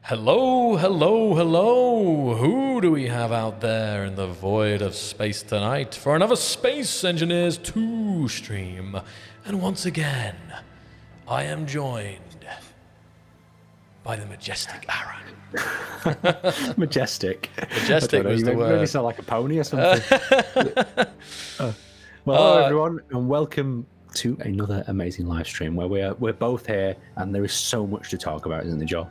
Hello, hello, hello. Who do we have out there in the void of space tonight for another Space Engineers 2 stream? And once again, I am joined by the majestic Aaron. Majestic. Majestic was the word. Maybe sound like a pony or something. Hello everyone, and welcome to another amazing live stream where we're both here, and there is so much to talk about, isn't there, Joel?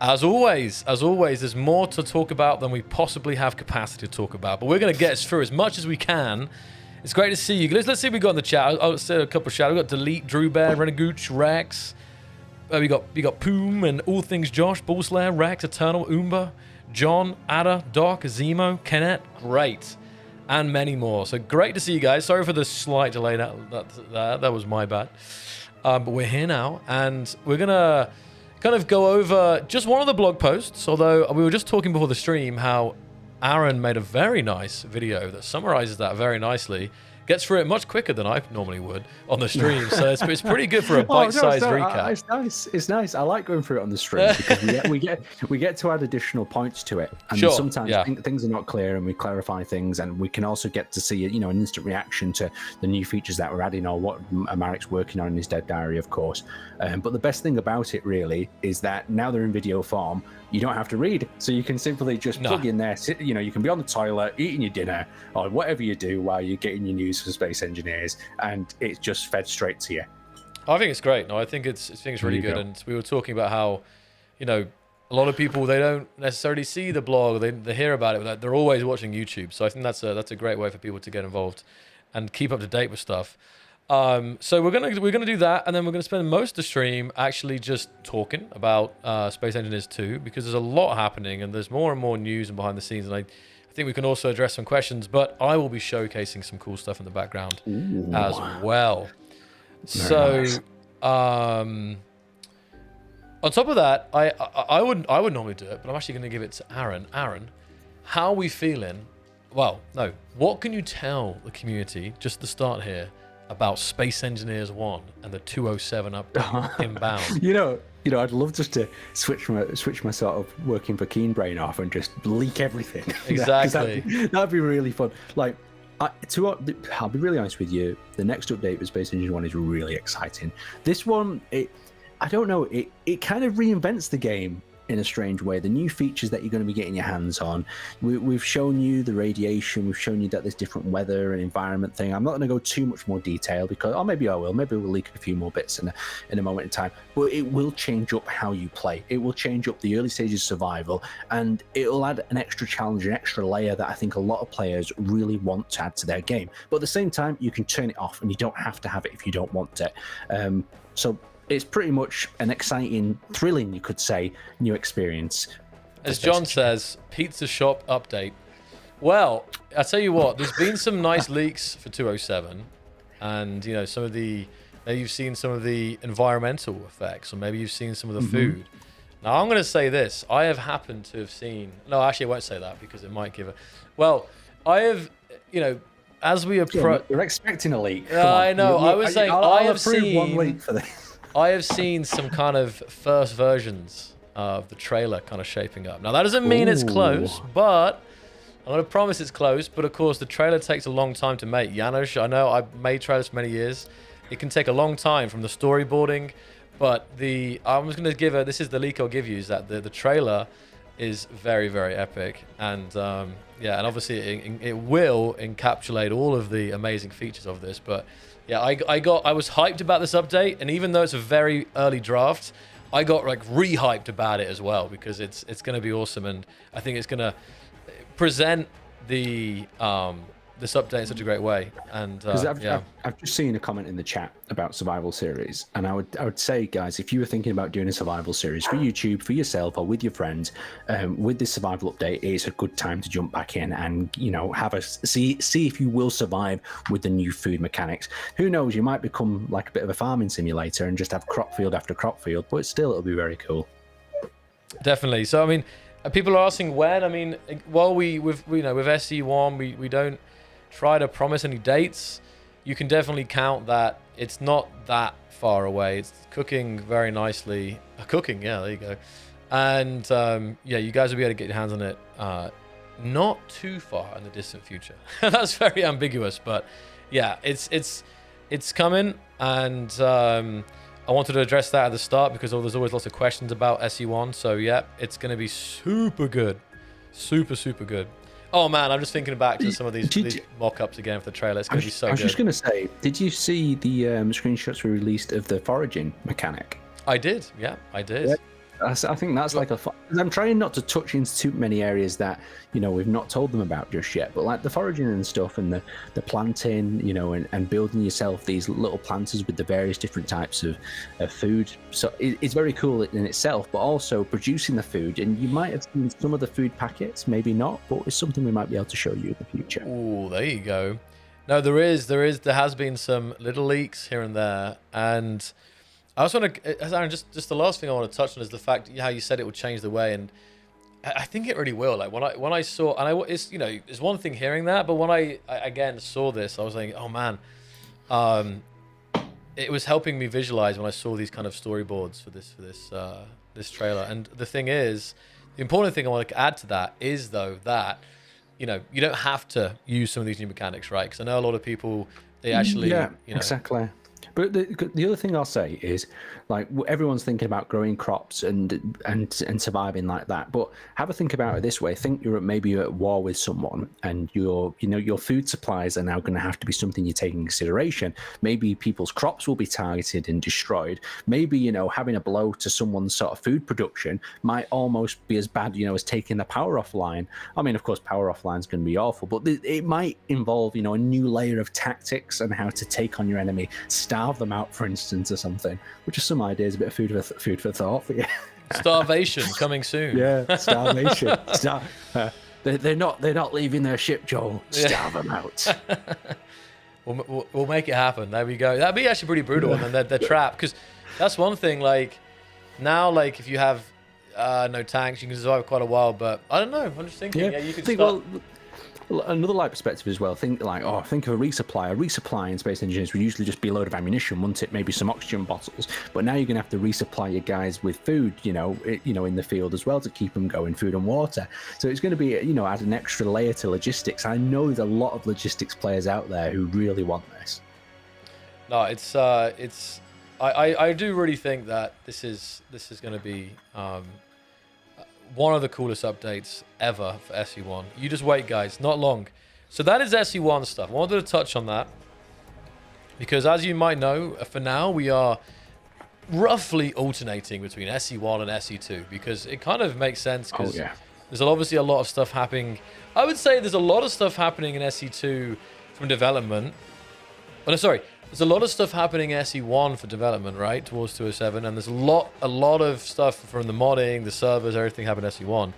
As always, there's more to talk about than we possibly have capacity to talk about. But we're going to get us through as much as we can. It's great to see you. Let's see what we got in the chat. I'll say a couple of shout. We've got Delete, Drew Bear, Renegooch, Rex. We got Poom and All Things Josh, Bullslayer, Rex, Eternal, Oomba, John, Ada, Doc, Zemo, Kenneth. Great. And many more. So great to see you guys. Sorry for the slight delay. That was my bad. But we're here now, and we're going to kind of go over just one of the blog posts, although we were just talking before the stream how Aaron made a very nice video that summarizes that very nicely, gets through it much quicker than I normally would on the stream, so it's pretty good for a bite-sized recap. It's nice. I like going through it on the stream because we get to add additional points to it, and sometimes things are not clear, and we clarify things, and we can also get to see an instant reaction to the new features that we're adding or what Marek's working on in his dev diary, of course. But the best thing about it really is that now they're in video form. You don't have to read, so you can simply just plug in there. You can be on the toilet, eating your dinner, or whatever you do while you're getting your news for Space Engineers, and it's just fed straight to you. I think it's great. No, I think it's really good. And we were talking about how, a lot of people, they don't necessarily see the blog, they hear about it, but they're always watching YouTube. So I think that's a great way for people to get involved and keep up to date with stuff. So we're gonna do that, and then we're gonna spend most of the stream actually just talking about Space Engineers 2, because there's a lot happening and there's more and more news and behind the scenes, and I think we can also address some questions, but I will be showcasing some cool stuff in the background as well. Very nice. On top of that, I would normally do it, but I'm actually gonna give it to Aaron. Aaron, how are we feeling? Well, no, what can you tell the community, just to start here, about Space Engineers 1 and the 207 update inbound? I'd love just to switch my sort of working for Keen Brain off and just leak everything. Exactly. that'd be really fun. Like, I'll be really honest with you. The next update for Space Engineers 1 is really exciting. This one, I don't know, it kind of reinvents the game in a strange way. The new features that you're going to be getting your hands on, we've shown you the radiation, we've shown you that there's different weather and environment thing. I'm not going to go too much more detail because, or maybe I will, maybe we'll leak a few more bits in a moment in time, but it will change up how you play. It will change up the early stages of survival, and it'll add an extra challenge, an extra layer that I think a lot of players really want to add to their game. But at the same time, you can turn it off and you don't have to have it if you don't want it. So it's pretty much an exciting, thrilling, you could say, new experience. As John says, pizza shop update. Well, I tell you what, there's been some nice leaks for 207, and some of the, maybe you've seen some of the environmental effects, or maybe you've seen some of the food. Now I'm going to say this: I have happened to have seen. No, actually, I won't say that because it might give a. Well, I have, as we approach. You're expecting a leak. I know. I was saying I have seen one leak for this. I have seen some kind of first versions of the trailer kind of shaping up. Now, that doesn't mean it's close, but I'm going to promise it's close. But, of course, the trailer takes a long time to make. Janusz, I know I've made trailers for many years. It can take a long time from the storyboarding. But I'm just going to give this is the leak I'll give you, is that the trailer is very, very epic. And, and obviously it will encapsulate all of the amazing features of this. But yeah, I was hyped about this update, and even though it's a very early draft, I got like re-hyped about it as well, because it's going to be awesome, and I think it's going to present the this update in such a great way. And I've just seen a comment in the chat about survival series, and I would say, guys, if you were thinking about doing a survival series for YouTube, for yourself, or with your friends, with this survival update, it's a good time to jump back in and have a see if you will survive with the new food mechanics. Who knows? You might become like a bit of a farming simulator and just have crop field after crop field, but still, it'll be very cool. Definitely. So I mean, people are asking when. I mean, while with SE1, we don't try to promise any dates. You can definitely count that it's not that far away. It's cooking very nicely. Cooking, yeah, there you go. And yeah, you guys will be able to get your hands on it not too far in the distant future. That's very ambiguous, but yeah, it's coming, and I wanted to address that at the start because there's always lots of questions about SE1. So yeah, it's going to be super good, super good. Oh man, I'm just thinking back to some of these mock-ups again for the trailer. It's going to be so good. I was just going to say, did you see the screenshots we released of the foraging mechanic? I did. Yeah, I did. Yeah. I think that's like I'm trying not to touch into too many areas that, you know, we've not told them about just yet, but like the foraging and stuff, and the planting, you know, and building yourself these little planters with the various different types of food. So it's very cool in itself, but also producing the food. And you might have seen some of the food packets, maybe not, but it's something we might be able to show you in the future. Oh, there you go. No, there has been some little leaks here and there, and I also want to, Aaron, just the last thing I want to touch on is the fact how you said it would change the way, and I think it really will. Like when I saw, and it's, you know, it's one thing hearing that, but when I again saw this, I was like, oh man, it was helping me visualize when I saw these kind of storyboards for this trailer. And the thing is, the important thing I want to add to that is though that, you know, you don't have to use some of these new mechanics, right? Because I know a lot of people, they actually, you know, exactly. But the other thing I'll say is, like, everyone's thinking about growing crops and surviving like that. But have a think about it this way: think you're at war with someone, and your food supplies are now going to have to be something you take in consideration. Maybe people's crops will be targeted and destroyed. Maybe, you know, having a blow to someone's sort of food production might almost be as bad, you know, as taking the power offline. I mean, of course, power offline is going to be awful, but it might involve, you know, a new layer of tactics and how to take on your enemy. Starve them out, for instance, or something. Which is some ideas, a bit of food for thought for you. Starvation coming soon. Yeah, starvation. They're not leaving their ship, Joel. Starve them out. We'll make it happen. There we go. That'd be actually pretty brutal. And then they're trapped, because that's one thing. Like now, like if you have no tanks, you can survive quite a while. But I don't know. I'm just thinking. Yeah, you could start. Well, another light perspective as well. Think of a resupply. A resupply in Space Engineers would usually just be a load of ammunition, wouldn't it? Maybe some oxygen bottles. But now you're going to have to resupply your guys with food, you know, in the field as well to keep them going, food and water. So it's going to be, you know, add an extra layer to logistics. I know there's a lot of logistics players out there who really want this. No, I do really think that this is going to be one of the coolest updates ever for SE1. You just wait, guys. Not long. So that is SE1 stuff. I wanted to touch on that because, as you might know, for now we are roughly alternating between SE1 and SE2 because it kind of makes sense because there's obviously a lot of stuff happening. I would say there's a lot of stuff happening in SE2 from development. Oh, no, sorry. There's a lot of stuff happening in SE1 for development, right, towards 207, and there's a lot of stuff from the modding, the servers, everything happened in SE1.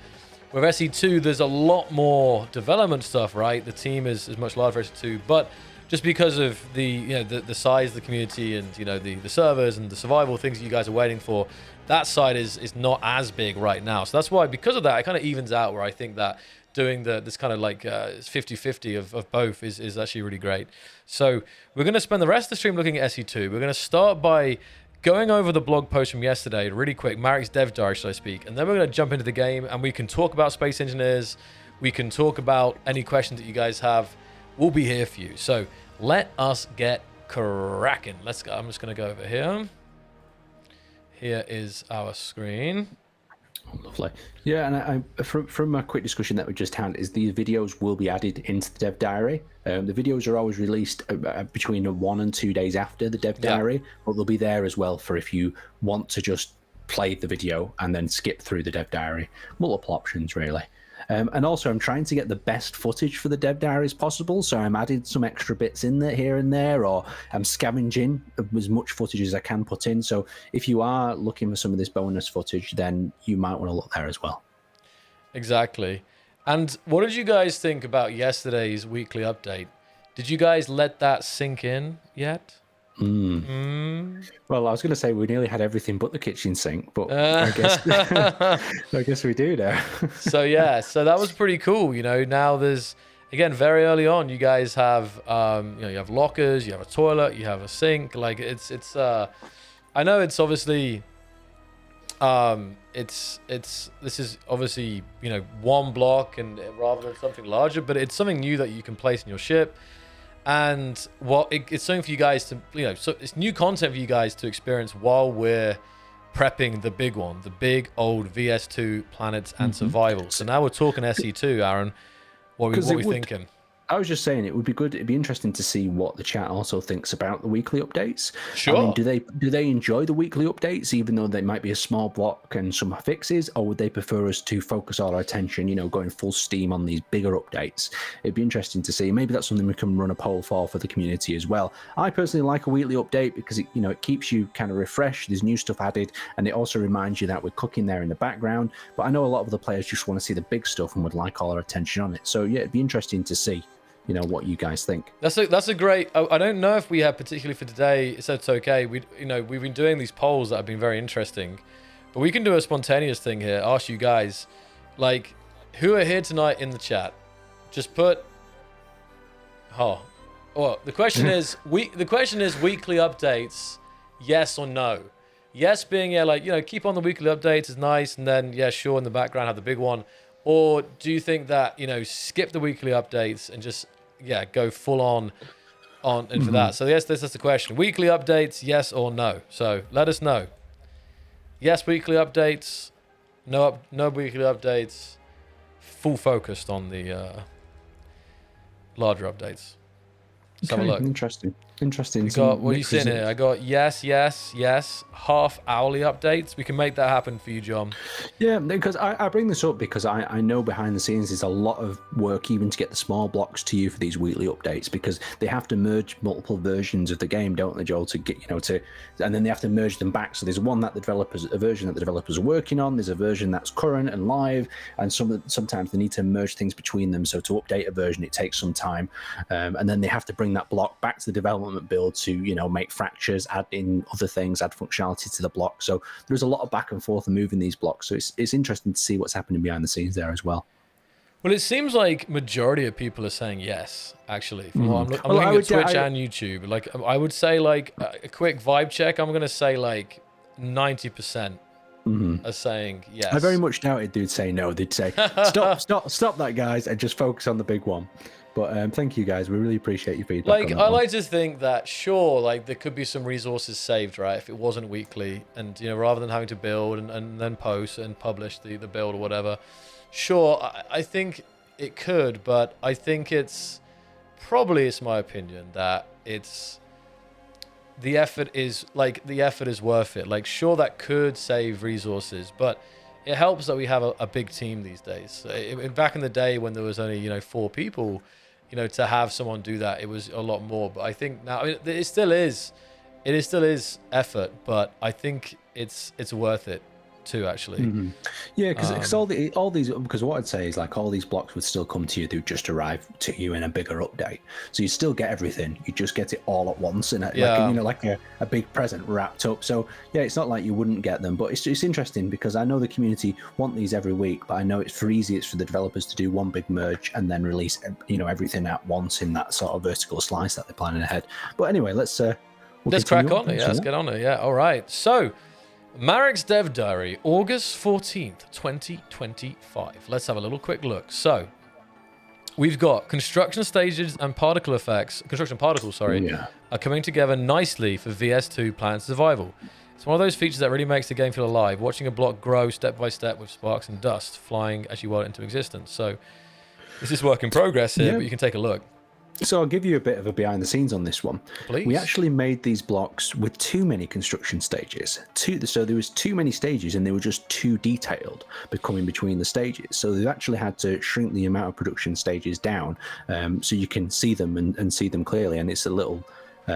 With SE2, there's a lot more development stuff, right? The team is much larger for SE2, but just because of the size of the community and the servers and the survival things that you guys are waiting for, that side is not as big right now. So that's why, because of that, it kind of evens out where I think that doing this kind of like 50-50 of both is actually really great. So we're going to spend the rest of the stream looking at SE2. We're going to start by going over the blog post from yesterday really quick, Marek's dev diary, should I speak, and then we're going to jump into the game and we can talk about Space Engineers. We can talk about any questions that you guys have. We'll be here for you. So let us get cracking. Let's go. I'm just going to go over here. Here is our screen. Lovely. Yeah, and from a quick discussion that we just had, is the videos will be added into the dev diary. The videos are always released between 1 and 2 days after the dev diary, but they'll be there as well for if you want to just play the video and then skip through the dev diary. Multiple options, really. And also, I'm trying to get the best footage for the dev diary as possible, so I'm adding some extra bits in there, here and there, or I'm scavenging as much footage as I can put in. So if you are looking for some of this bonus footage, then you might want to look there as well. Exactly. And what did you guys think about yesterday's weekly update? Did you guys let that sink in yet? Well, I was going to say we nearly had everything but the kitchen sink, but I guess we do now. So that was pretty cool. Now there's, again, very early on, you guys have you have lockers, you have a toilet, you have a sink. Like it's I know it's obviously this is obviously, you know, one block and rather than something larger, but it's something new that you can place in your ship. And it's something for you guys to, you know, so it's new content for you guys to experience while we're prepping the big one, the big old VS2 planets and survival. So now we're talking SE2, Aaron. What are we thinking? I was just saying it would be good. It'd be interesting to see what the chat also thinks about the weekly updates. Sure. I mean, do they enjoy the weekly updates, even though they might be a small block and some fixes, or would they prefer us to focus all our attention, you know, going full steam on these bigger updates? It'd be interesting to see. Maybe that's something we can run a poll for the community as well. I personally like a weekly update because it, you know, it keeps you kind of refreshed. There's new stuff added, and it also reminds you that we're cooking there in the background. But I know a lot of the players just want to see the big stuff and would like all our attention on it. So yeah, it'd be interesting to see, you know, what you guys think. That's a great. I don't know if we have particularly for today. So it's okay. We've been doing these polls that have been very interesting, but we can do a spontaneous thing here. Ask you guys, like, who are here tonight in the chat? Just put. Oh, well, the question is weekly updates, yes or no? Yes being, yeah, like, you know, keep on the weekly updates is nice, and then yeah, sure, in the background have the big one. Or do you think that, you know, skip the weekly updates and just, yeah, go full on and for that? So yes, that's the question. Weekly updates, yes or no? So let us know. Yes, weekly updates. No weekly updates. Full focused on the larger updates. Let's have a look. Interesting. What are you saying here? I got yes, half hourly updates. We can make that happen for you, John. Yeah, because I bring this up because I know behind the scenes there's a lot of work even to get the small blocks to you for these weekly updates, because they have to merge multiple versions of the game, don't they, Joel, to get, you know, and then they have to merge them back. So there's a version that the developers are working on. There's a version that's current and live, and sometimes they need to merge things between them. So to update a version, it takes some time, and then they have to bring that block back to the development build to, you know, make fractures, add in other things, add functionality to the block. So there's a lot of back and forth and moving these blocks. So it's interesting to see what's happening behind the scenes there as well. Well, it seems like majority of people are saying yes, actually. From what I'm looking at Twitch and YouTube. Like, I would say, like, a quick vibe check, I'm going to say like 90% are saying yes. I very much doubted they'd say no. They'd say, stop that, guys, and just focus on the big one. But thank you, guys. We really appreciate your feedback. Like, I like to think that, sure, like, there could be some resources saved, right, if it wasn't weekly, and, you know, rather than having to build and then post and publish the build or whatever. Sure, I think it could, but I think it's my opinion that the effort is worth it. Like, sure, that could save resources, but it helps that we have a big team these days. Back in the day when there was only, you know, 4 people, you know, to have someone do that, it was a lot more. But I think now it still is effort, but I think it's worth it too, actually. Yeah, because all these, because what I'd say is, like, all these blocks would still come to you. They would just arrive to you in a bigger update, so you still get everything. You just get it all at once, and like a big present wrapped up. So yeah, it's not like you wouldn't get them, but it's interesting because I know the community want these every week, but I know it's for the developers to do one big merge and then release, you know, everything at once in that sort of vertical slice that they're planning ahead. But anyway, let's crack on it. Yeah, let's get on it. Yeah, all right. So, Marek's Dev Diary, August 14th, 2025. Let's have a little quick look. So, we've got construction stages and construction particles, are coming together nicely for VS2 Planet Survival. It's one of those features that really makes the game feel alive, watching a block grow step by step with sparks and dust flying as you world into existence. So, this is work in progress here, but you can take a look. So I'll give you a bit of a behind the scenes on this one. Please. We actually made these blocks with too many construction stages. So there was too many stages and they were just too detailed becoming between the stages. So they've actually had to shrink the amount of production stages down so you can see them and see them clearly. And it's a little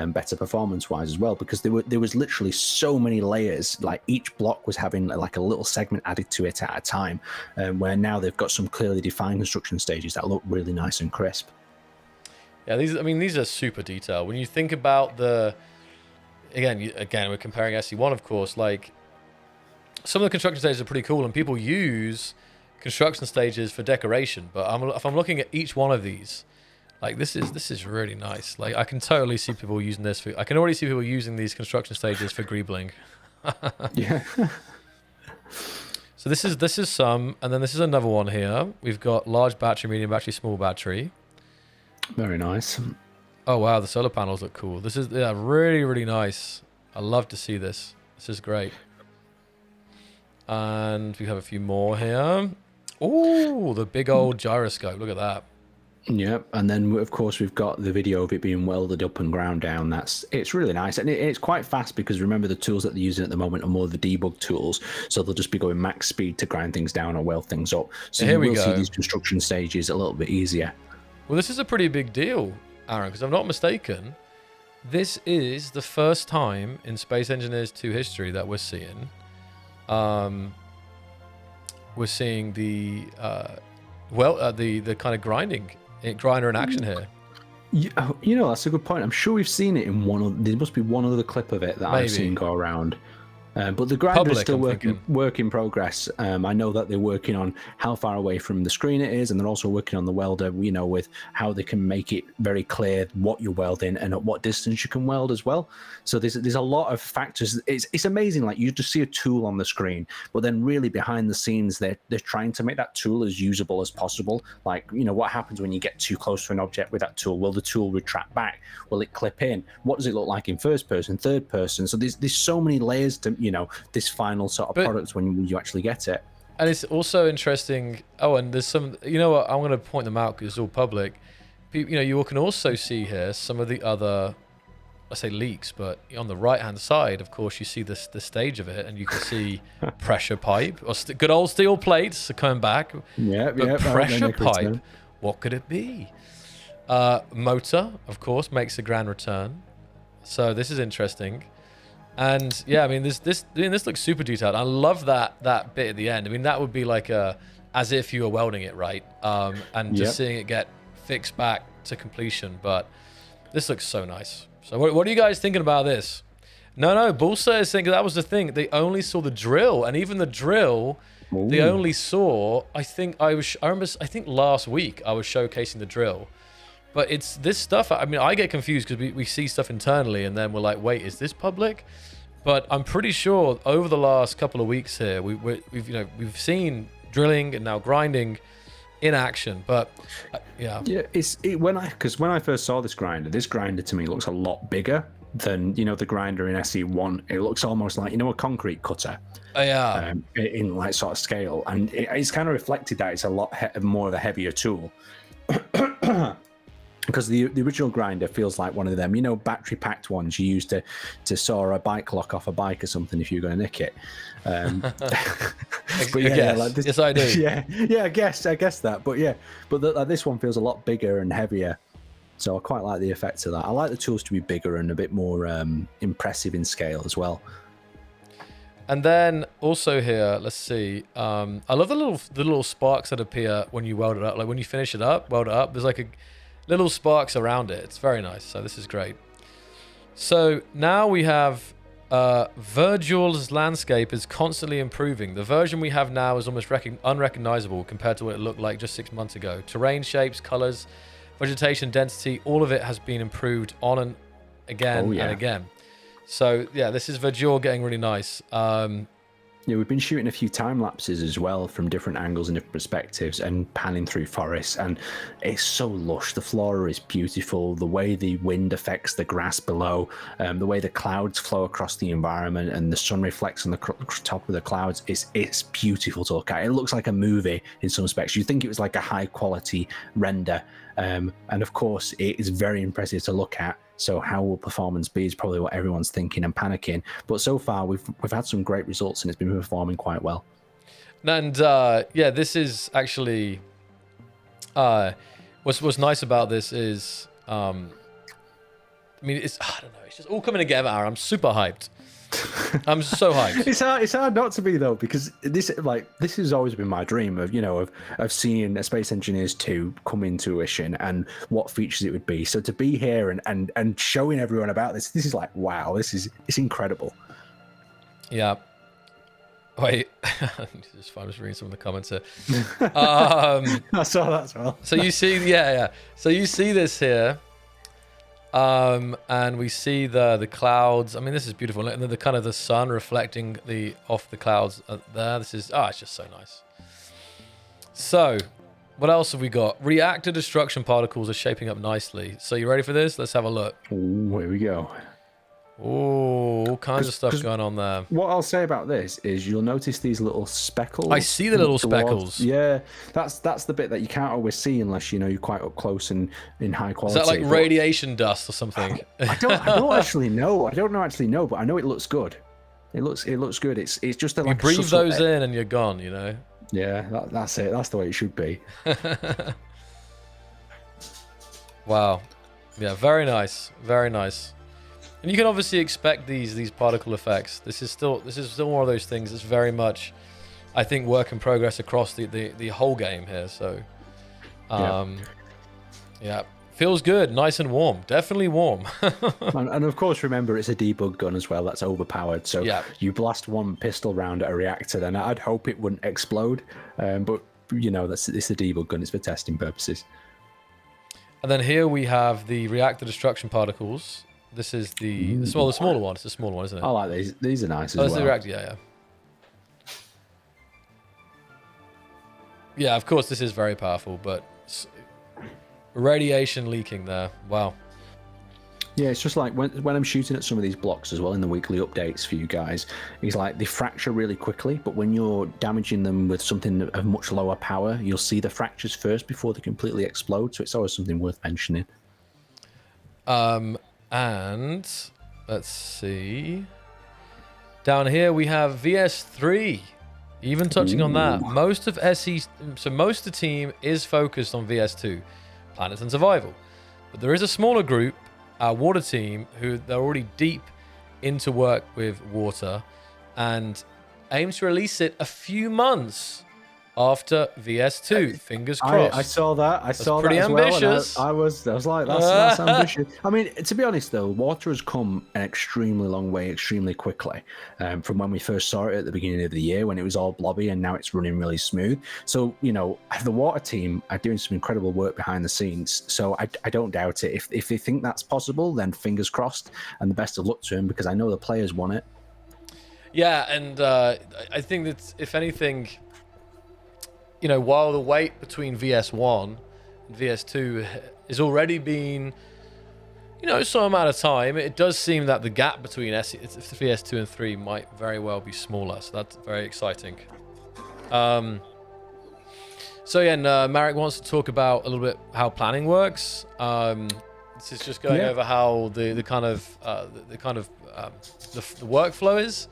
better performance-wise as well, because there was literally so many layers. Like, each block was having like a little segment added to it at a time, where now they've got some clearly defined construction stages that look really nice and crisp. Yeah, these are super detailed. When you think about again, we're comparing SE1, of course. Like, some of the construction stages are pretty cool, and people use construction stages for decoration. But if I'm looking at each one of these, like, this is really nice. Like, I can totally see people using I can already see people using these construction stages for greebling. Yeah. So this is some, and then this is another one here. We've got large battery, medium battery, small battery. Very nice. Oh wow, the solar panels look cool. This is really, really nice. I love to see this. This is great. And we have a few more here. Oh, the big old gyroscope. Look at that. Yep, and then of course we've got the video of it being welded up and ground down. It's really nice, and it's quite fast because remember the tools that they're using at the moment are more the debug tools, so they'll just be going max speed to grind things down or weld things up. So here you we will see go. these construction stages a little bit easier. Well, this is a pretty big deal, Aaron, because I'm not mistaken. This is the first time in Space Engineers 2 history that we're seeing the the kind of grinder in action here. You know, that's a good point. I'm sure we've seen it in there must be one other clip of it that I've seen go around. But the grinder is still work in progress. I know that they're working on how far away from the screen it is, and they're also working on the welder, you know, with how they can make it very clear what you're welding and at what distance you can weld as well. So there's a lot of factors. It's amazing. Like you just see a tool on the screen, but then really behind the scenes, they're trying to make that tool as usable as possible. Like, you know, what happens when you get too close to an object with that tool? Will the tool retract back? Will it clip in? What does it look like in first person, third person? So there's so many layers to, you know, this final sort of product when you actually get it. And it's also interesting. Oh, and there's some, you know what, I'm going to point them out because it's all public. You know, you can also see here some of the other, I say leaks, but on the right hand side, of course, you see the stage of it, and you can see pressure pipe or good old steel plates are coming back. Yeah, pressure pipe, what could it be? Motor, of course, makes a grand return. So this is interesting. And yeah, I mean, this looks super detailed. I love that bit at the end. I mean, that would be like as if you were welding it, right? And just seeing it get fixed back to completion. But this looks so nice. So what are you guys thinking about this? No, Bulsa is thinking that was the thing. They only saw the drill, and even the drill, they only saw. I think last week I was showcasing the drill. But it's this stuff. I mean, I get confused because we see stuff internally, and then we're like, wait, is this public? But I'm pretty sure over the last couple of weeks here, we've seen drilling and now grinding in action. But when I first saw this grinder to me looks a lot bigger than, you know, the grinder in SE1. It looks almost like, you know, a concrete cutter. In like sort of scale, and it's kind of reflected that it's a lot more of a heavier tool. Because the original grinder feels like one of them, you know, battery packed ones you use to saw a bike lock off a bike or something if you're going to nick it. But like this, yes, I do. Yeah, I guess that. But this one feels a lot bigger and heavier. So I quite like the effects of that. I like the tools to be bigger and a bit more impressive in scale as well. And then also here, let's see. I love the little sparks that appear when you weld it up. Like when you finish it up, weld it up. There's like a little sparks around it. It's very nice. So this is great. So now we have Virgil's landscape is constantly improving. The version we have now is almost unrecognizable compared to what it looked like just 6 months ago. Terrain shapes, colors, vegetation density, all of it has been improved on and again and again. So yeah, this is Virgil getting really nice. Yeah, we've been shooting a few time lapses as well from different angles and different perspectives and panning through forests, and it's so lush. The flora is beautiful. The way the wind affects the grass below, the way the clouds flow across the environment and the sun reflects on the top of the clouds, it's beautiful to look at. It looks like a movie in some respects. You think it was like a high quality render, and of course it is very impressive to look at. So how will performance be is probably what everyone's thinking and panicking. But so far, we've had some great results, and it's been performing quite well. And yeah, this is actually what's nice about this is I mean, I don't know, it's just all coming together. I'm super hyped. I'm so hyped. It's hard not to be though, because this has always been my dream of seeing a Space Engineers 2 come into fruition and what features it would be. So to be here and showing everyone about this is like, wow, it's incredible. Yeah. Wait, I'm just reading some of the comments here. I saw that as well. So you see, So you see this here. and we see the clouds. I mean, this is beautiful. And the kind of the sun reflecting off the clouds there. This is, it's just so nice. So, what else have we got? Reactor destruction particles are shaping up nicely. So you ready for this? Let's have a look. Ooh, here we go. Oh, all kinds of stuff going on there. What I'll say about this is you'll notice these little speckles. I see the little speckles. Yeah, that's the bit that you can't always see unless you're quite up close and in high quality. Is that like radiation dust or something? I don't actually know. I don't actually know, but I know it looks good. It looks good. It's just like you breathe those in and you're gone. Yeah, that's it. That's the way it should be. Wow. Yeah, very nice. Very nice. And you can obviously expect these particle effects. This is still one of those things that's very much, I think, work in progress across the whole game here. So, yeah, feels good, nice and warm, definitely warm. and of course, remember it's a debug gun as well. That's overpowered. So you blast one pistol round at a reactor, then I'd hope it wouldn't explode. But it's a debug gun. It's for testing purposes. And then here we have the reactor destruction particles. This is the smaller one. It's a smaller one, isn't it? I like these. These are nice as well. The reactor, yeah. Yeah, of course, this is very powerful, but radiation leaking there. Wow. Yeah, it's just like when I'm shooting at some of these blocks as well in the weekly updates for you guys, it's like they fracture really quickly, but when you're damaging them with something of much lower power, you'll see the fractures first before they completely explode, so it's always something worth mentioning. And let's see. Down here we have VS3. Even touching on that, most of the team is focused on VS2, Planets and Survival. But there is a smaller group, our water team, who they're already deep into work with water and aim to release it a few months after VS2. Fingers crossed. I saw that. I saw pretty that as ambitious. Well, I was like, that's ambitious. I mean, to be honest though, water has come an extremely long way, extremely quickly, from when we first saw it at the beginning of the year when it was all blobby, and now it's running really smooth. So the water team are doing some incredible work behind the scenes. So I don't doubt it. If they think that's possible, then fingers crossed, and the best of luck to them, because I know the players want it. Yeah, and I think that if anything, while the wait between VS1 and VS2 has already been, some amount of time, it does seem that the gap between VS2 and 3 might very well be smaller. So that's very exciting. So yeah, and Marek wants to talk about a little bit how planning works. This is just going over how the workflow is.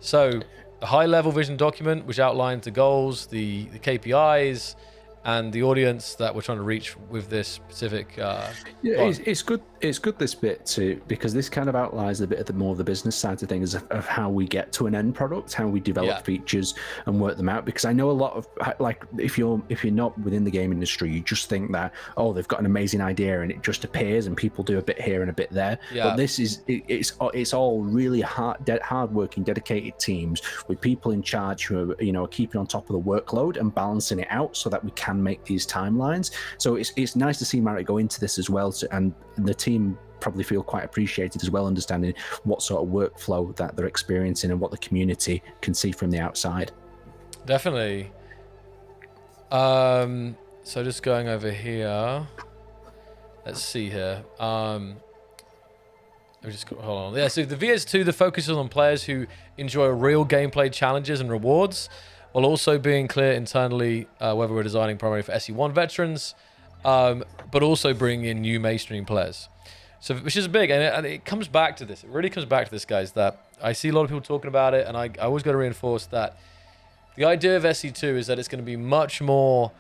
So a high-level vision document which outlines the goals, the KPIs, and the audience that we're trying to reach with this specific. It's good. It's good this bit too, because this kind of outlines a bit of the business side of things of how we get to an end product, how we develop features and work them out. Because I know a lot of if you're not within the game industry, you just think that they've got an amazing idea and it just appears and people do a bit here and a bit there. But this is it's all really hard working, dedicated teams with people in charge who are keeping on top of the workload and balancing it out so that we can make these timelines. So it's nice to see Marek go into this as well, and the team probably feel quite appreciated as well, understanding what sort of workflow that they're experiencing and what the community can see from the outside. Definitely. So just going over here, let's see here. Hold on. Yeah, so the VS2, the focus is on players who enjoy real gameplay challenges and rewards, while also being clear internally whether we're designing primarily for SE1 veterans, but also bringing in new mainstream players. So, which is big, and it comes back to this. It really comes back to this, guys, that I see a lot of people talking about it, and I always got to reinforce that the idea of SE2 is that it's going to be much more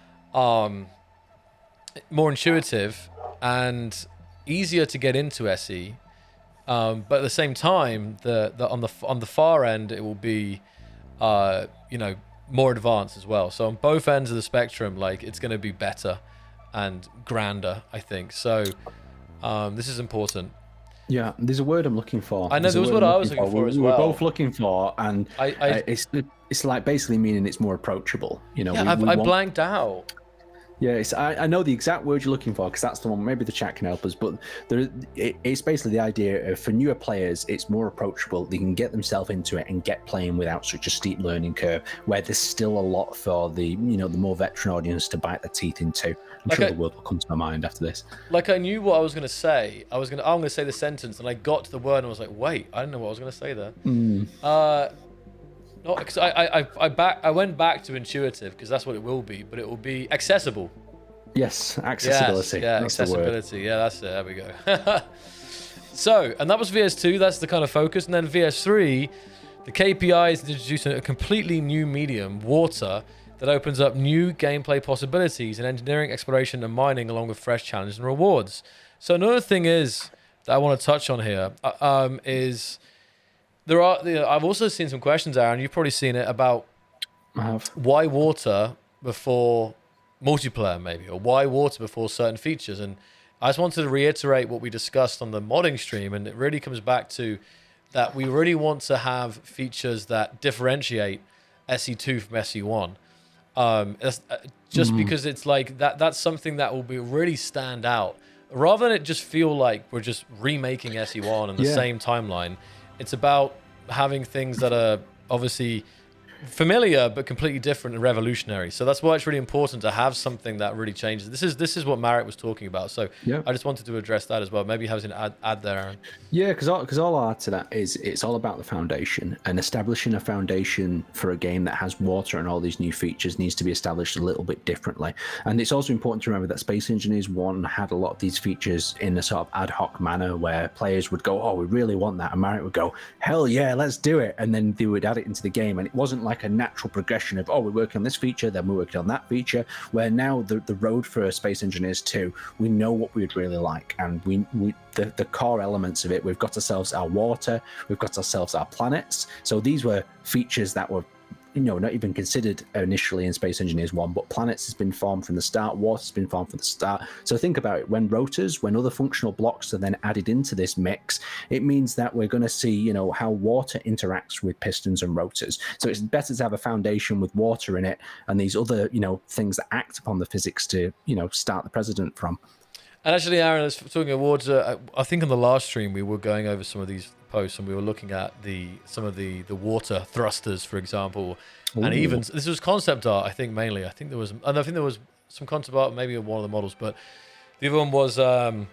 intuitive and easier to get into SE, but at the same time, on the far end, it will be more advanced as well. So on both ends of the spectrum, it's going to be better and grander, I think. So this is important. Yeah, there's a word I'm looking for. I know there was what I was looking for as well. We're both looking for, and it's like basically meaning it's more approachable. I blanked out. Yeah, I know the exact word you're looking for because that's the one. Maybe the chat can help us, but it's basically the idea of for newer players, it's more approachable. They can get themselves into it and get playing without such a steep learning curve. Where there's still a lot for the the more veteran audience to bite their teeth into. I'm sure the word will come to my mind after this. Like I knew what I was going to say. I'm going to say the sentence, and I got to the word and I was like, wait, I don't know what I was going to say there. No, because I went back to intuitive because that's what it will be, but it will be accessible. Yes, accessibility. Yes, yeah, that's accessibility. Yeah, that's it. There we go. So, and that was VS2. That's the kind of focus, and then VS3, the KPI is introducing a completely new medium, water, that opens up new gameplay possibilities in engineering, exploration, and mining, along with fresh challenges and rewards. So another thing is that I want to touch on here is. I've also seen some questions, Aaron, you've probably seen it, about why water before multiplayer maybe, or why water before certain features. And I just wanted to reiterate what we discussed on the modding stream, and it really comes back to that we really want to have features that differentiate SE2 from SE1. Because it's like that's something that will be really stand out. Rather than it just feel like we're just remaking SE1 in the same timeline, it's about having things that are obviously familiar but completely different and revolutionary. So that's why it's really important to have something that really changes. This is what Marek was talking about. So I just wanted to address that as well. Maybe you have an add there, Aaron. Yeah, because all I'll add to that is it's all about the foundation, and establishing a foundation for a game that has water and all these new features needs to be established a little bit differently. And it's also important to remember that Space Engineers 1 had a lot of these features in a sort of ad hoc manner where players would go, oh, we really want that, and Marek would go, hell yeah, let's do it, and then they would add it into the game. And it wasn't like a natural progression of, oh, we're working on this feature, then we're working on that feature, where now the road for Space Engineers 2, we know what we'd really like, and the core elements of it, we've got ourselves our water, we've got ourselves our planets. So these were features that were not even considered initially in Space Engineers 1, but planets has been formed from the start, water's been formed from the start. So think about it, when other functional blocks are then added into this mix, it means that we're going to see, how water interacts with pistons and rotors. So it's better to have a foundation with water in it and these other, things that act upon the physics to, start the precedent from. And actually, Aaron, talking awards, I think on the last stream we were going over some of these posts and we were looking at some of the water thrusters, for example. Ooh. And even this was concept art, I think mainly. I think there was some concept art, maybe of one of the models, but the other one was I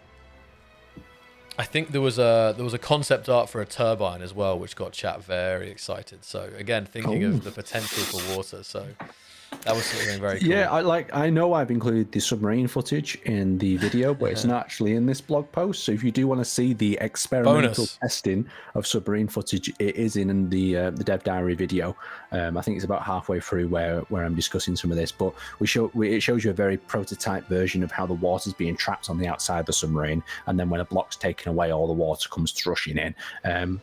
think there was a concept art for a turbine as well, which got chat very excited. So again, thinking of the potential for water. So that was something very cool. Yeah, I know I've included the submarine footage in the video, but it's not actually in this blog post. So if you do want to see the experimental testing of submarine footage, it is in the Dev Diary video. I think it's about halfway through where I'm discussing some of this. But it shows you a very prototype version of how the water's being trapped on the outside of the submarine, and then when a block's taken away, all the water comes thrushing in.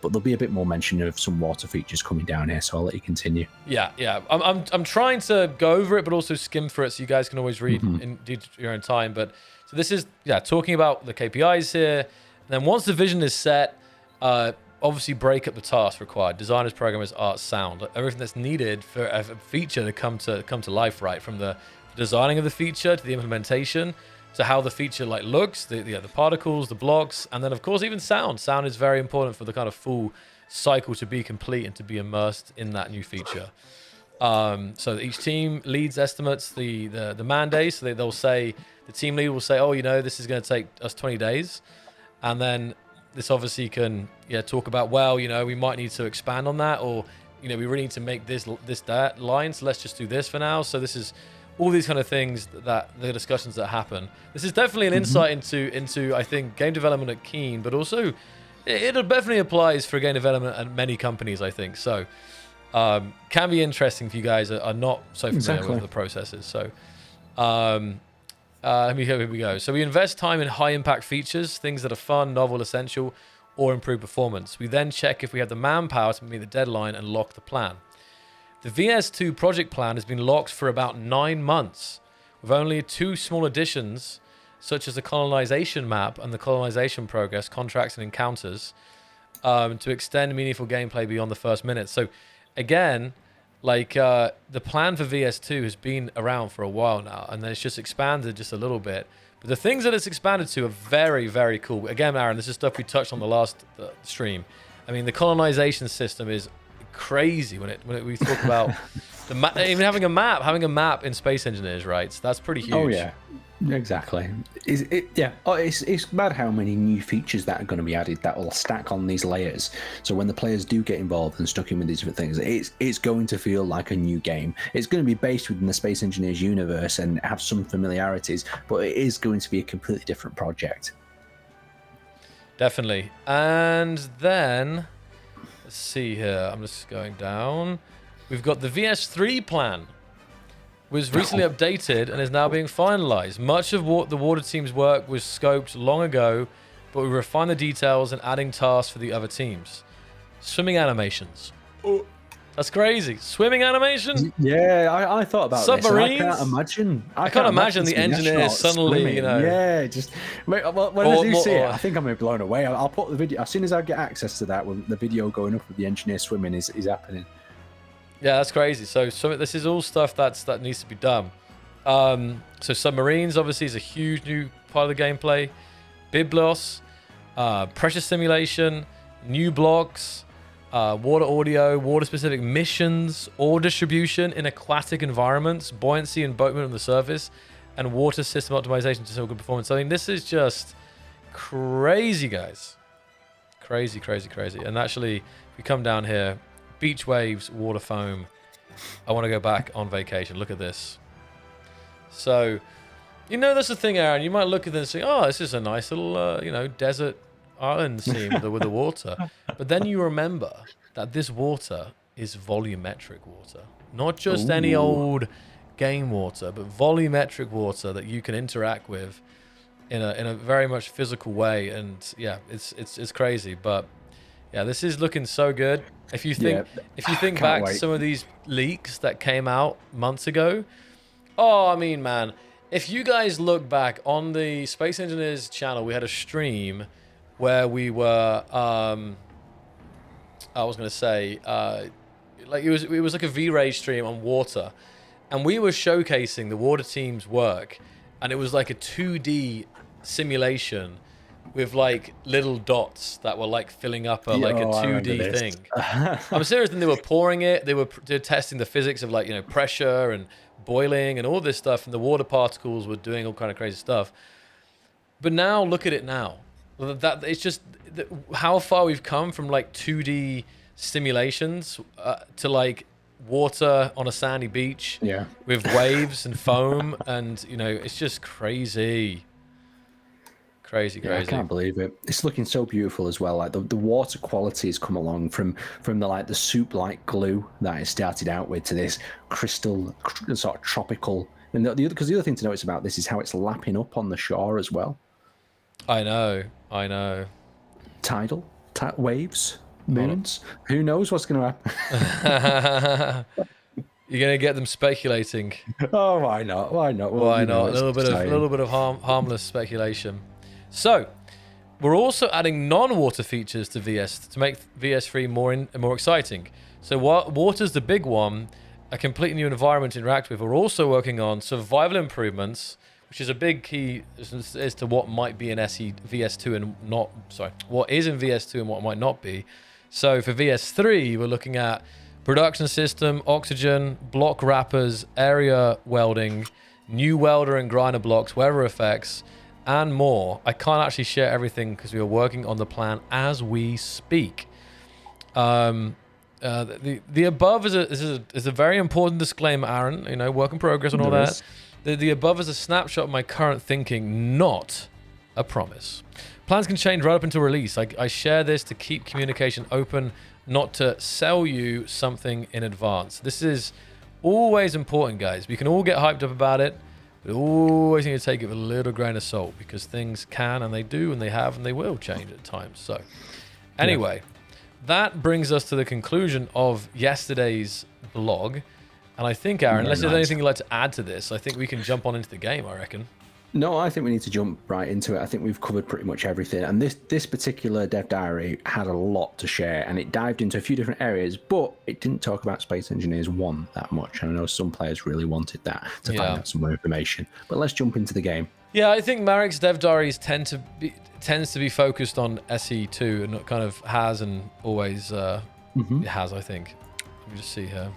But there'll be a bit more mention of some water features coming down here, so I'll let you continue. Yeah. I'm trying to go over it, but also skim through it so you guys can always read in your own time. But so this is talking about the KPIs here. And then once the vision is set, obviously break up the tasks required: designers, programmers, art, sound, everything that's needed for a feature to come to life, right? From the designing of the feature to the implementation to how the feature looks, the particles, the blocks, and then of course even sound. Sound is very important for the kind of full cycle to be complete and to be immersed in that new feature. So each team leads estimates the man days. So they'll say, the team lead will say, oh, this is going to take us 20 days. And then this obviously can talk about, well, we might need to expand on that, or, we really need to make that line. So let's just do this for now. So this is all these kind of things that the discussions that happen. This is definitely an insight into I think game development at Keen, but also it definitely applies for game development at many companies, I think. So can be interesting if you guys are not so familiar with the processes. So here we go. So we invest time in high impact features, things that are fun, novel, essential, or improve performance. We then check if we have the manpower to meet the deadline and lock the plan. The VS2 project plan has been locked for about 9 months, with only 2 small additions, such as the colonization map and the colonization progress, contracts and encounters, to extend meaningful gameplay beyond the first minute. So again, Like the plan for VS2 has been around for a while now, and then it's just expanded just a little bit. But the things that it's expanded to are very, very cool. Again, Aaron, this is stuff we touched on the last stream. I mean, the colonization system is crazy when we talk about even having a map in Space Engineers, right? So that's pretty huge. Oh yeah, exactly. It's mad how many new features that are going to be added that will stack on these layers. So when the players do get involved and stuck in with these different things, it's going to feel like a new game. It's going to be based within the Space Engineers universe and have some familiarities, but it is going to be a completely different project. Definitely. And then let's see here. I'm just going down. We've got the VS3 plan. Was recently updated and is now being finalized. Much of what the water team's work was scoped long ago, but we refined the details and adding tasks for the other teams. Swimming animations. Oh, that's crazy. Swimming animations? Yeah, I thought about submarines. This. I can't imagine the engineers suddenly, swimming. you know. Yeah, just when I do see it, I think I'm gonna be blown away. I'll put the video as soon as I get access to that. When the video going up with the engineer swimming is happening. Yeah, that's crazy. So this is all stuff that needs to be done. So submarines obviously is a huge new part of the gameplay. Biblos, pressure simulation, new blocks, water audio, water-specific missions, ore distribution in aquatic environments, buoyancy and boatment on the surface, and water system optimization to good performance. I mean, this is just crazy, guys. Crazy, crazy, crazy. And actually, if we come down here, beach waves, water foam. I want to go back on vacation. Look at this. So, you know, that's the thing, Aaron. You might look at this and say, oh, this is a nice little, desert island scene with the water. But then you remember that this water is volumetric water. Not just any old game water, but volumetric water that you can interact with in a very much physical way. And yeah, it's crazy. But yeah, this is looking so good. If you think back to some of these leaks that came out months ago, I mean, man, if you guys look back on the Space Engineers channel, we had a stream where we were, I was gonna say, like it was like a V-Ray stream on water, and we were showcasing the water team's work, and it was like a 2D simulation with like little dots that were like filling up a 2D thing. I'm serious. And they were pouring it. They were testing the physics of like, pressure and boiling and all this stuff. And the water particles were doing all kind of crazy stuff. But now look at it now. That it's just how far we've come from like 2D simulations to like water on a sandy beach with waves and foam. And, it's just crazy. Crazy. I can't believe it. It's looking so beautiful as well. Like the water quality has come along from the soup-like glue that it started out with to this crystal sort of tropical. And because the other thing to notice about this is how it's lapping up on the shore as well. I know. Tidal waves, moons. Who knows what's going to happen? You're gonna get them speculating. Oh, why not? Why not? Well, why not? A little bit of harmless speculation. So, we're also adding non-water features to VS to make VS3 more exciting. So, water's the big one, a completely new environment to interact with. We're also working on survival improvements, which is a big key as to what might be in VS2 and not. Sorry, what is in VS2 and what might not be. So, for VS3, we're looking at production system, oxygen, block wrappers, area welding, new welder and grinder blocks, weather effects, and more. I can't actually share everything because we are working on the plan as we speak. The above is a very important disclaimer, Aaron. Work in progress and all that. The above is a snapshot of my current thinking, not a promise. Plans can change right up until release. I share this to keep communication open, not to sell you something in advance. This is always important, guys. We can all get hyped up about it. We always need to take it with a little grain of salt because things can and they do and they have and they will change at times. So anyway, that brings us to the conclusion of yesterday's blog. And I think, Aaron, unless there's anything you'd like to add to this, I think we can jump on into the game, I reckon. No, I think we need to jump right into it. I think we've covered pretty much everything. And this particular dev diary had a lot to share, and it dived into a few different areas, but it didn't talk about Space Engineers 1 that much. And I know some players really wanted that to find out some more information. But let's jump into the game. Yeah, I think Marek's dev diaries tends to be focused on SE2 and kind of has and always it has, I think. Let me just see here.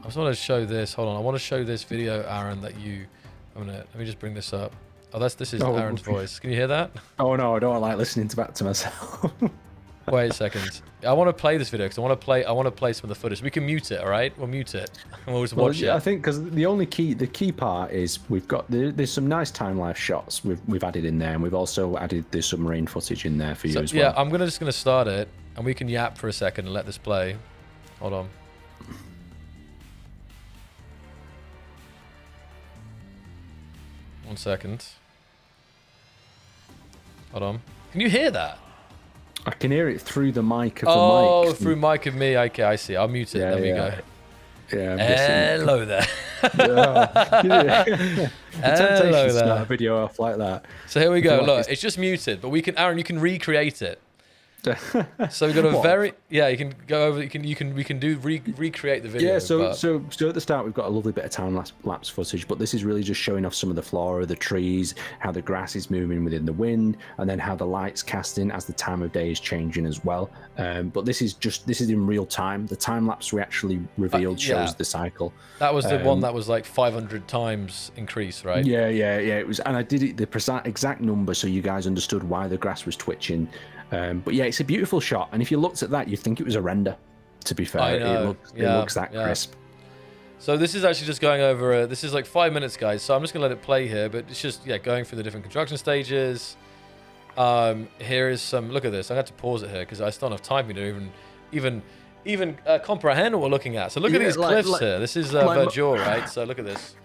I just want to show this. Hold on. I want to show this video, Aaron, that you... let me just bring this up. Oh, this is Aaron's voice. Can you hear that? Oh no, I don't like listening back to myself. Wait a second. I want to play this video because I want to play some of the footage. We can mute it, all right? We'll mute it. And we'll just watch it. I think because the key part is we've got there's some nice time lapse shots we've added in there, and we've also added the submarine footage in there for you as well. Yeah, I'm just gonna start it, and we can yap for a second and let this play. Hold on. One second. Hold on. Can you hear that? I can hear it through the mic of the mic. Oh, through mic of me. Okay, I see. I'll mute it. There we go. Yeah. Hello there. Hello there. Start a video off like that. So here we go. Look, it's just muted, but we can, Aaron, you can recreate it. So we've got a you can go over, we can recreate the video. Yeah, so at the start we've got a lovely bit of time lapse footage, but this is really just showing off some of the flora, the trees, how the grass is moving within the wind, and then how the light's casting as the time of day is changing as well. But this is in real time. The time lapse we actually revealed shows the cycle. That was the one that was like 500 times increase, right? Yeah. It was, and I did it the precise exact number so you guys understood why the grass was twitching. But yeah, it's a beautiful shot, and if you looked at that, you'd think it was a render. To be fair, it looks that crisp. So this is actually just going over. This is like 5 minutes, guys. So I'm just gonna let it play here, but it's just going through the different construction stages. Here is some. Look at this. I had to pause it here because I still don't have time to even comprehend what we're looking at. So look at these cliffs here. This is Verdure, right? So look at this.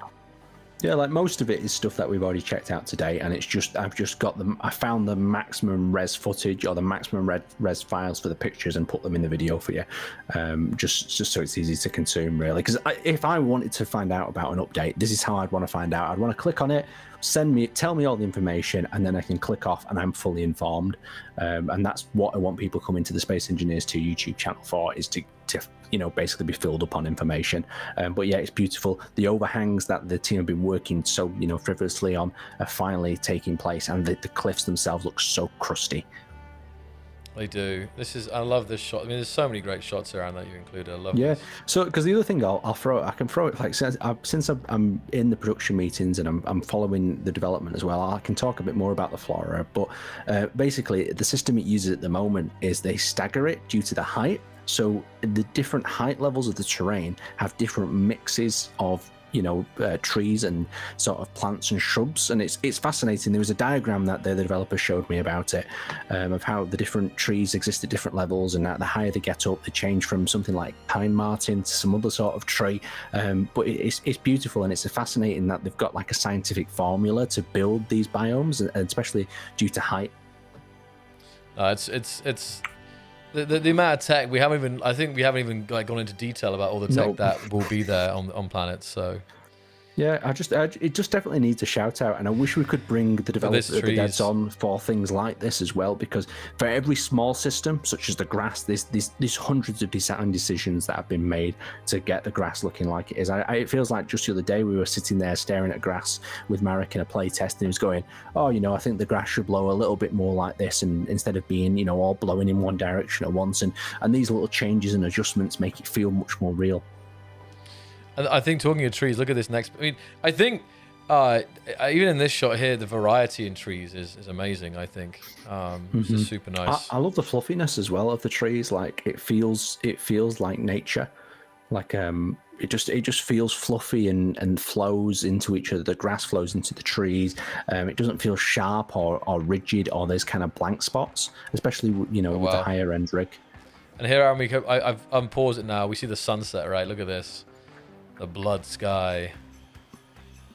Yeah, like most of it is stuff that we've already checked out today, and I found the maximum res footage or the maximum res files for the pictures and put them in the video for you, just so it's easy to consume, really. Because if I wanted to find out about an update, this is how I'd want to find out. I'd want to click on it, tell me all the information, and then I can click off and I'm fully informed. And that's what I want people coming to the Space Engineers 2 YouTube channel for, is to basically be filled up on information. But yeah, it's beautiful. The overhangs that the team have been working so frivolously on are finally taking place, and the cliffs themselves look so crusty. They do. I love this shot. I mean, there's so many great shots around that you included. I love this. Yeah. So, because the other thing I can throw it, like, since I'm in the production meetings and I'm following the development as well, I can talk a bit more about the flora. But basically, the system it uses at the moment is they stagger it due to the height. So the different height levels of the terrain have different mixes of trees and sort of plants and shrubs, and it's fascinating. There was a diagram that the developer showed me about it, of how the different trees exist at different levels, and that the higher they get up, they change from something like pine marten to some other sort of tree. But it's beautiful, and it's fascinating that they've got like a scientific formula to build these biomes, and especially due to height. It's the amount of tech we haven't even gone into detail about all the tech that will be there on planets. So yeah, it just definitely needs a shout out, and I wish we could bring the developers, the devs on for things like this as well, because for every small system such as the grass, there's hundreds of design decisions that have been made to get the grass looking like it is. It feels like just the other day we were sitting there staring at grass with Marek in a play test, and he was going, I think the grass should blow a little bit more like this, and instead of being all blowing in one direction at once, and these little changes and adjustments make it feel much more real. I think, talking of trees, look at this next. I mean, I think even in this shot here, the variety in trees is amazing. I think it's just super nice. I love the fluffiness as well of the trees. Like it feels like nature. Like it just feels fluffy and flows into each other. The grass flows into the trees. It doesn't feel sharp or rigid, or there's kind of blank spots, especially with the higher end rig. And here, I've unpaused it now. We see the sunset, right? Look at this. The blood sky.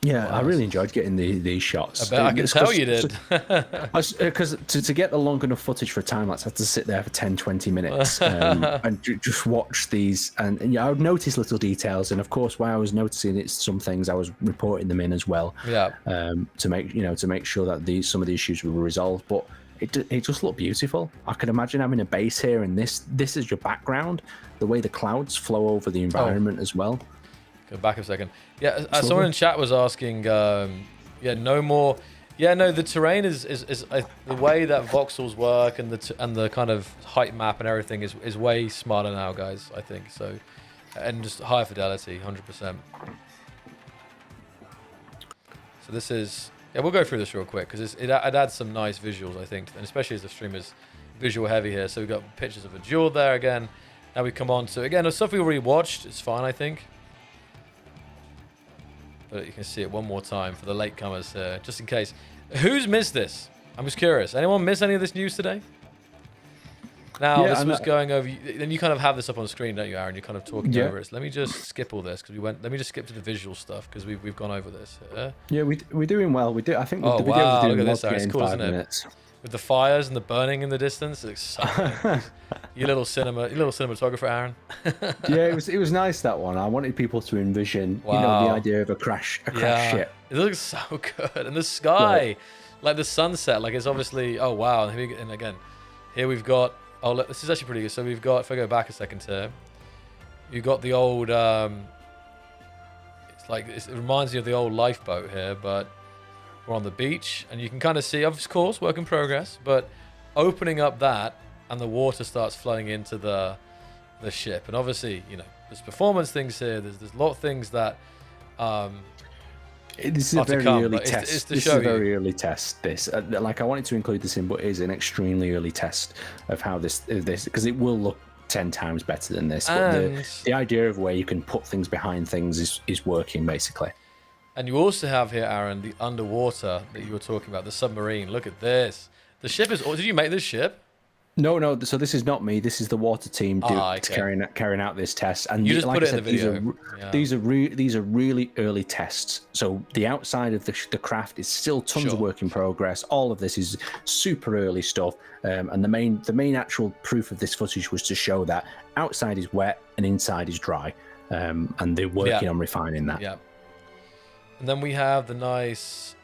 Yeah, I really enjoyed getting these shots. I can tell you did. Because to get the long enough footage for a time lapse, I had to sit there for 10, 20 minutes and just watch these. And yeah, I would notice little details. And of course, while I was noticing some things, I was reporting them in as well. Yeah. To make sure that some of the issues were resolved. But it just looked beautiful. I can imagine having a base here, and this is your background. The way the clouds flow over the environment as well. Go back a second. Yeah, someone in chat was asking. No more. Yeah, no. The terrain is the way that voxels work and the kind of height map and everything is way smarter now, guys. I think so, and just higher fidelity, 100%. So this is. Yeah, we'll go through this real quick because it adds some nice visuals, I think, and especially as the stream is visual heavy here. So we've got pictures of a jewel there again. Now we come on to again the stuff we already watched. It's fine, I think. But you can see it one more time for the latecomers here, just in case. Who's missed this? I'm just curious. Anyone miss any of this news today? Now, this was going over... Then you kind of have this up on screen, don't you, Aaron? You're kind of talking over it. So let me just skip all this, because let me just skip to the visual stuff, because we've gone over this. Yeah, we're doing well. We do. I think the video is doing look at this, Aaron. It's cool, 5 isn't minutes. It? With the fires and the burning in the distance, it's exciting. you little cinematographer, Aaron. Yeah, it was nice, that one. I wanted people to envision, the idea of a crash ship. It looks so good, and the sky, like the sunset, like it's obviously. Oh wow! And again, here we've got. Oh, this is actually pretty good. So we've got. If I go back a second here, you've got the old. It's like it reminds me of the old lifeboat here, but. We're on the beach, and you can kind of see, of course, work in progress, but opening up that, and the water starts flowing into the ship. And obviously, there's performance things here. There's a lot of things that this is a very early test. This is a very early test. This, like, I wanted to include this in, but it is an extremely early test of how this because it will look 10 times better than this. But the idea of where you can put things behind things is working basically. And you also have here, Aaron, the underwater that you were talking about, the submarine. Look at this. The ship is... Did you make this ship? No. So this is not me. This is the water team carrying out this test. And you just put it in the video. These are really early tests. So the outside of the craft is still tons of work in progress. All of this is super early stuff. And the main actual proof of this footage was to show that outside is wet and inside is dry. And they're working on refining that. Yeah. And then we have the nice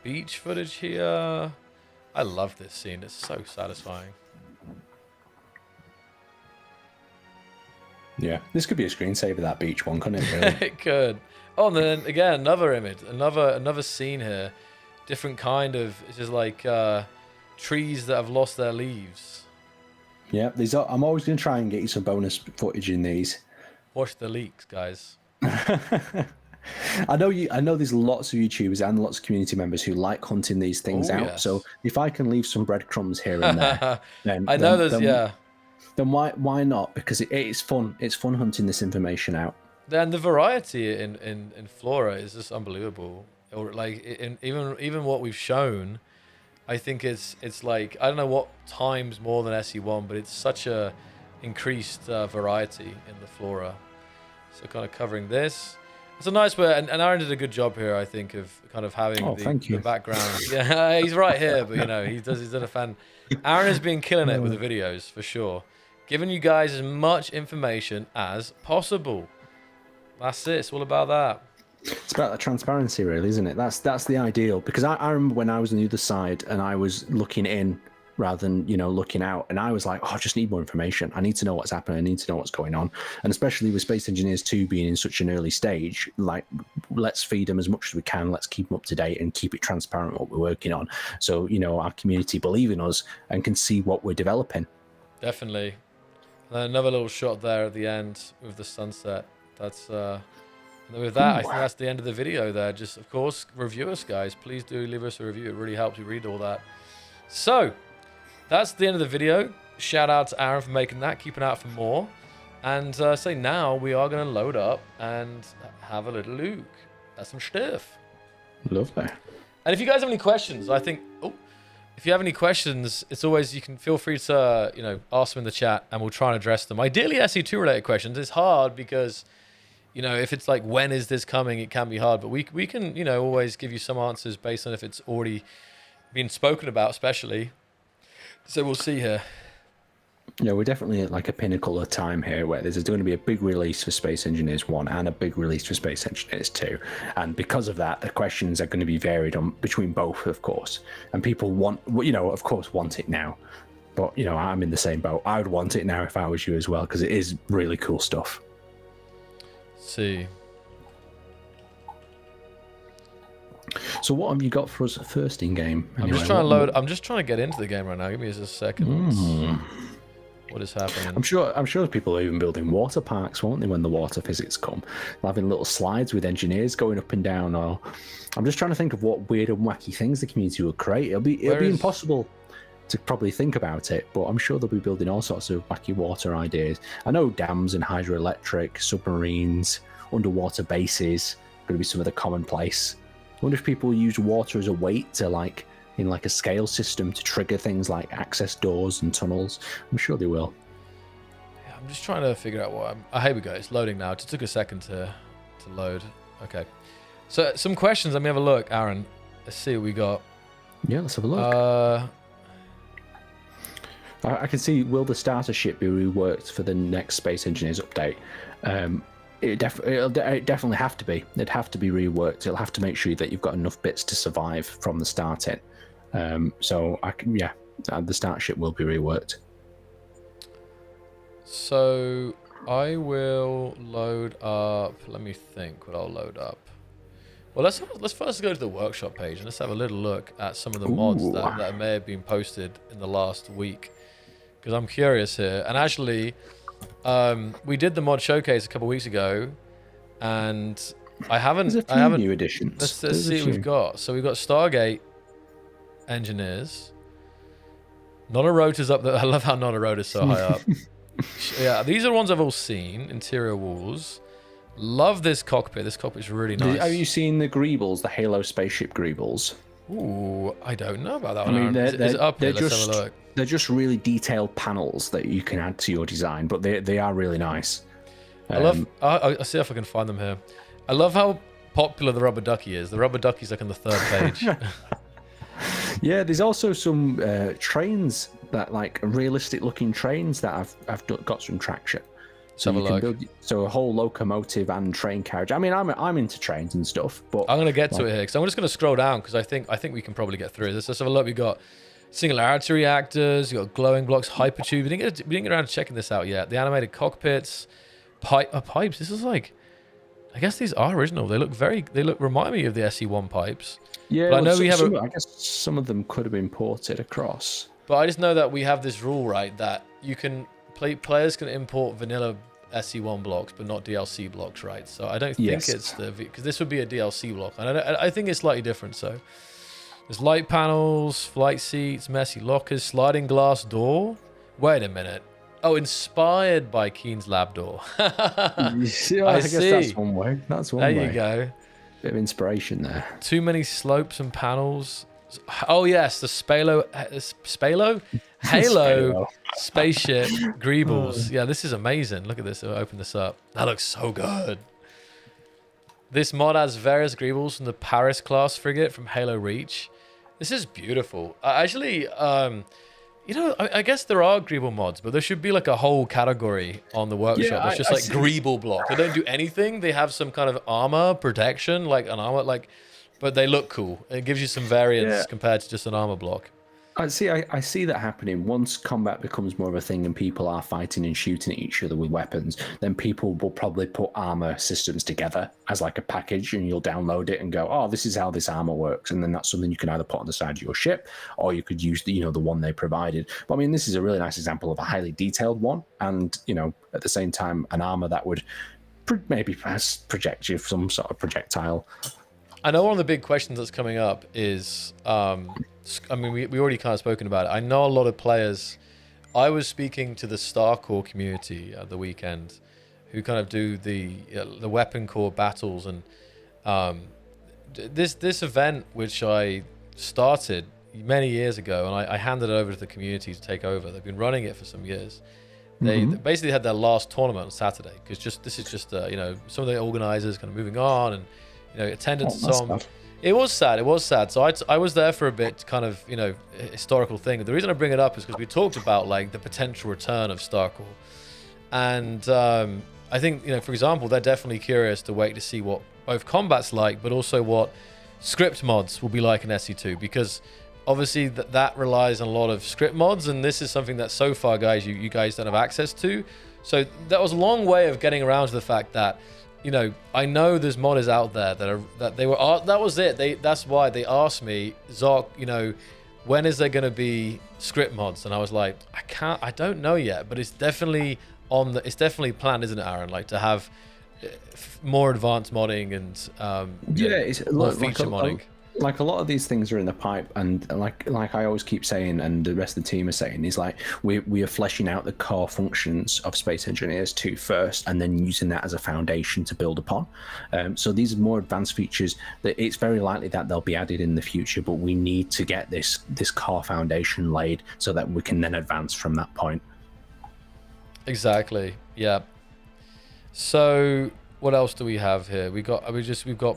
beach footage here. I love this scene. It's so satisfying. Yeah, this could be a screensaver, that beach one, couldn't it? Really? It could. Oh, and then again, another image, another scene here. Different kind of. It's just like trees that have lost their leaves. Yeah, these are. I'm always going to try and get you some bonus footage in these. Watch the leaks, guys. I know there's lots of YouTubers and lots of community members who like hunting these things out. Yes. So if I can leave some breadcrumbs here and there, then why not? Because it's fun. It's fun hunting this information out. And the variety in flora is just unbelievable. Or like even what we've shown, I think it's like I don't know what times more than SE1, but it's such a increased variety in the flora. So kind of covering this. It's a nice way, and Aaron did a good job here, I think, of kind of having the background. Yeah, he's right here, but he's done a fan. Aaron has been killing it with the videos for sure, giving you guys as much information as possible. That's it. It's all about that. It's about the transparency, really, isn't it? That's the ideal. Because I remember when I was on the other side and I was looking in rather than looking out, and I was like, I just need more information. I need to know what's happening. I need to know what's going on. And especially with Space Engineers 2 being in such an early stage, like, let's feed them as much as we can. Let's keep them up to date and keep it transparent what we're working on. So our community believe in us and can see what we're developing. Definitely. And then another little shot there at the end with the sunset. That's with that, I think that's the end of the video there. Just, of course, review us, guys. Please do leave us a review. It really helps. We read all that. So that's the end of the video. Shout out to Aaron for making that, keeping out for more. And say now we are going to load up and have a little look at some stuff. Lovely. And if you guys have any questions, I think, if you have any questions, it's always, you can feel free to, ask them in the chat and we'll try and address them. Ideally, SE2 related questions. It's hard because, you know, if it's like, when is this coming, it can be hard, but we can, you know, always give you some answers based on if it's already been spoken about, especially. So we'll see here. Yeah, we're definitely at like a pinnacle of time here where there's going to be a big release for Space Engineers 1 and a big release for Space Engineers 2. And because of that, the questions are going to be varied on between both, of course. And people want, you know, of course, want it now. But, you know, I'm in the same boat. I would want it now if I was you as well, because it is really cool stuff. Let's see. So what have you got for us first in game? Anyway, I'm just trying to load. I'm just trying to get into the game right now. Give me just a second. What is happening? I'm sure people are even building water parks, won't they, when the water physics come? Having little slides with engineers going up and down. Or I'm just trying to think of what weird and wacky things the community will create. It'll be impossible to probably think about it, but I'm sure they'll be building all sorts of wacky water ideas. I know dams and hydroelectric, submarines, underwater bases are going to be some of the commonplace. I wonder if people use water as a weight to, like, in like a scale system to trigger things like access doors and tunnels. I'm sure they will. Yeah, I'm just trying to figure out what here we go. It's loading now. It just took a second to load. Okay. So some questions. Let me have a look, Aaron. Let's see what we got. Yeah, let's have a look. I can see, will the starter ship be reworked for the next Space Engineers update? It definitely have to be. It'd have to be reworked. It'll have to make sure that you've got enough bits to survive from the start in. So the start ship will be reworked. So I will load up. Let me think what I'll load up. Well, let's first go to the workshop page and let's have a little look at some of the mods that may have been posted in the last week, because I'm curious here. And actually, we did the mod showcase a couple of weeks ago, and I haven't. There's a few new additions. Let's see what we've got. So we've got Stargate engineers. Nonorota's up there. I love how Nonorota's so high up. Yeah, these are the ones I've all seen. Interior walls. Love this cockpit. This cockpit's really nice. Have you seen the Greebles, the Halo spaceship Greebles? Ooh, I don't know about that one. I mean, is it up here? Let's have a look. They're just really detailed panels that you can add to your design, but they are really nice. I'll see if I can find them here. I love how popular the rubber ducky is. The rubber ducky's like on the third page. Yeah, there's also some trains that, like, realistic looking trains that have got some traction. So you can build a whole locomotive and train carriage. I mean, I'm into trains and stuff, but I'm gonna get to it here because I'm just gonna scroll down because I think we can probably get through this. Let's have a look. We got singularity reactors. You got glowing blocks, hypertube. We didn't get around to checking this out yet. The animated cockpits, pipes. This is like, I guess these are original. They remind me of the SE1 pipes. Yeah, but I know I guess some of them could have been ported across. But I just know that we have this rule, right, that you can players can import vanilla SE1 blocks, but not DLC blocks, right? So I don't think it's because this would be a DLC block, and I think it's slightly different. So there's light panels, flight seats, messy lockers, sliding glass door. Wait a minute. Oh, inspired by Keen's lab door. I guess that's one way. That's one way. There you go. Bit of inspiration there. Too many slopes and panels. Oh yes, the Halo spaceship Greebles. Yeah, this is amazing. Look at this. I'll open this up. That looks so good. This mod adds various Greebles from the Paris class frigate from Halo Reach. This is beautiful. Actually, you know, I guess there are Greeble mods, but there should be like a whole category on the workshop. It's just like Greeble blocks. They don't do anything. They have some kind of armor protection, like an armor, but they look cool. It gives you some variance compared to just an armor block. I see that happening. Once combat becomes more of a thing and people are fighting and shooting at each other with weapons, then people will probably put armor systems together as like a package, and you'll download it and go, oh, this is how this armor works. And then that's something you can either put on the side of your ship, or you could use the one they provided. But I mean, this is a really nice example of a highly detailed one, and at the same time, an armor that would maybe project you some sort of projectile. I know one of the big questions that's coming up is, I mean, we already kind of spoken about it. I know a lot of players. I was speaking to the Star Corps community at the weekend, who kind of do the weapon core battles, and this event which I started many years ago, and I handed it over to the community to take over. They've been running it for some years. They basically had their last tournament on Saturday because this is just you know, some of the organizers kind of moving on, and you know, attendance and so on. It was sad. It was sad. So I was there for a bit, kind of, you know, historical thing. The reason I bring it up is because we talked about like the potential return of StarCore, and I think, you know, for example, they're definitely curious to wait to see what both combat's like, but also what script mods will be like in SE2, because obviously that relies on a lot of script mods, and this is something that so far, guys, you guys don't have access to. So that was a long way of getting around to the fact that, you know, I know there's modders out there that was it. That's why they asked me, Zoc, you know, when is there going to be script mods? And I was like, I don't know yet, but it's definitely it's definitely planned, isn't it, Aaron? Like to have more advanced modding and it's more feature modding. Like a lot of these things are in the pipe, and like I always keep saying, and the rest of the team are saying, is like we are fleshing out the core functions of Space Engineers 2 first, and then using that as a foundation to build upon. So these are more advanced features that it's very likely that they'll be added in the future, but we need to get this core foundation laid so that we can then advance from that point. Exactly. Yeah. So what else do we have here? We've got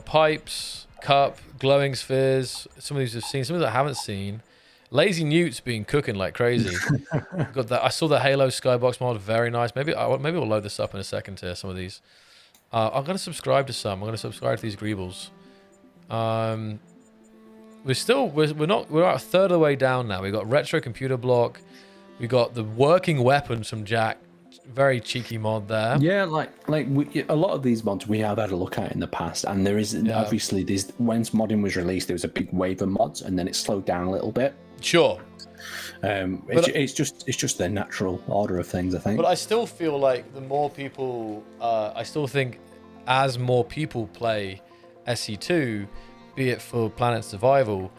pipes, cup, glowing spheres. Some of these I've seen, some of these I haven't seen. Lazy Newt's been cooking like crazy. Got that. I saw the Halo Skybox mod, very nice. Maybe we'll load this up in a second here. Some of these. I'm gonna subscribe to some. I'm gonna subscribe to these Greebles. We're at a third of the way down now. We got retro computer block. We got the working weapons from Jack. Very cheeky mod there. Yeah, a lot of these mods we have had a look at in the past, and there is obviously when modding was released, there was a big wave of mods, and then it slowed down a little bit. Sure. It's just the natural order of things, I think. But I still feel like the more people, I still think as more people play SE2, be it for Planet Survival,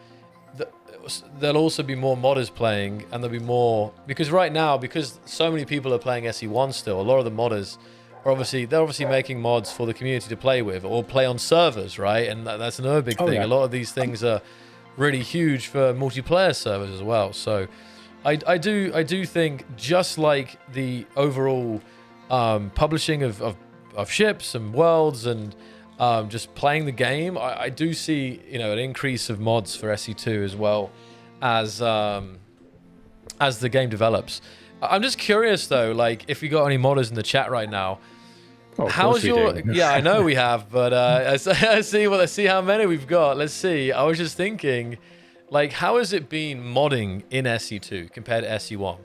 there'll also be more modders playing, and there'll be more, because right now, because so many people are playing SE1 still, a lot of the modders are obviously making mods for the community to play with or play on servers, right? And that's another big thing. Yeah. A lot of these things are really huge for multiplayer servers as well. So I do think, just like the overall publishing of ships and worlds and just playing the game, I do see, you know, an increase of mods for SE2 as well as the game develops. I'm just curious though, like if we got any modders in the chat right now. How is your? Yeah, I know we have, but let's see how many we've got. Let's see. I was just thinking, like, how has it been modding in SE2 compared to SE1?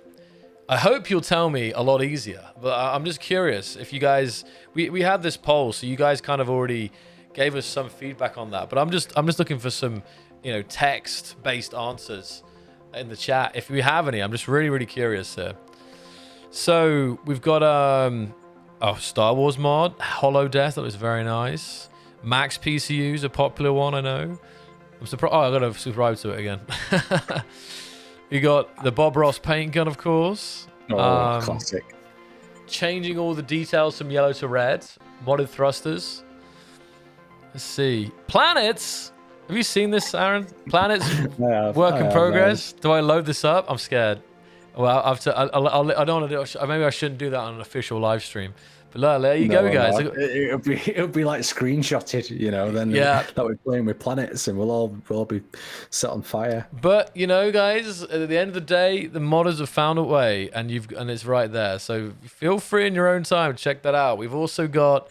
I hope you'll tell me a lot easier, but I'm just curious if you guys, we had this poll, so you guys kind of already gave us some feedback on that, but I'm just looking for some, you know, text-based answers in the chat. If we have any, I'm just really curious here. So we've got Star Wars mod, Hollow Death, that was very nice. Max PCU's a popular one, I know. I'm surprised. Oh, I gotta subscribe to it again. You got the Bob Ross paint gun, of course. Classic. Changing all the details from yellow to red. Modded thrusters. Let's see. Planets. Have you seen this, Aaron? Planets. Work in progress. Do I load this up? I'm scared. Well, I don't want to do. Maybe I shouldn't do that on an official live stream. But look, there you go, guys. It'll be like screenshotted, you know. Then that we're playing with planets, and we'll all be set on fire. But you know, guys, at the end of the day, the modders have found a way, and it's right there. So feel free in your own time to check that out. We've also got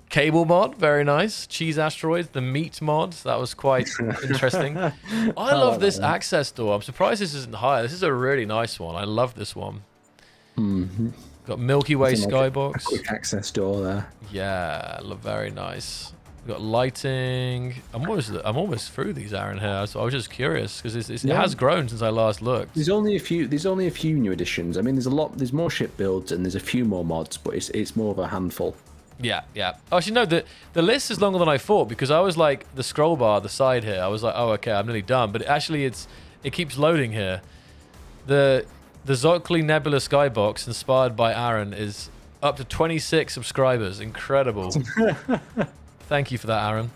Cable mod, very nice. Cheese Asteroids, the Meat mod, that was quite interesting. I love this access door. I'm surprised this isn't higher. This is a really nice one. I love this one. Mm-hmm. Got Milky Way Skybox. A quick access door there. Yeah, very nice. We've got lighting. I'm almost through these, Aaron, here. So I was just curious because it has grown since I last looked. There's only a few new additions. I mean, there's more ship builds and there's a few more mods, but it's more of a handful. Yeah. Actually, no, the list is longer than I thought, because I was like, the scroll bar, the side here, I was like, oh, okay, I'm nearly done. But actually, it keeps loading here. The Zocli Nebula Skybox, inspired by Aaron, is up to 26 subscribers. Incredible. Thank you for that, Aaron.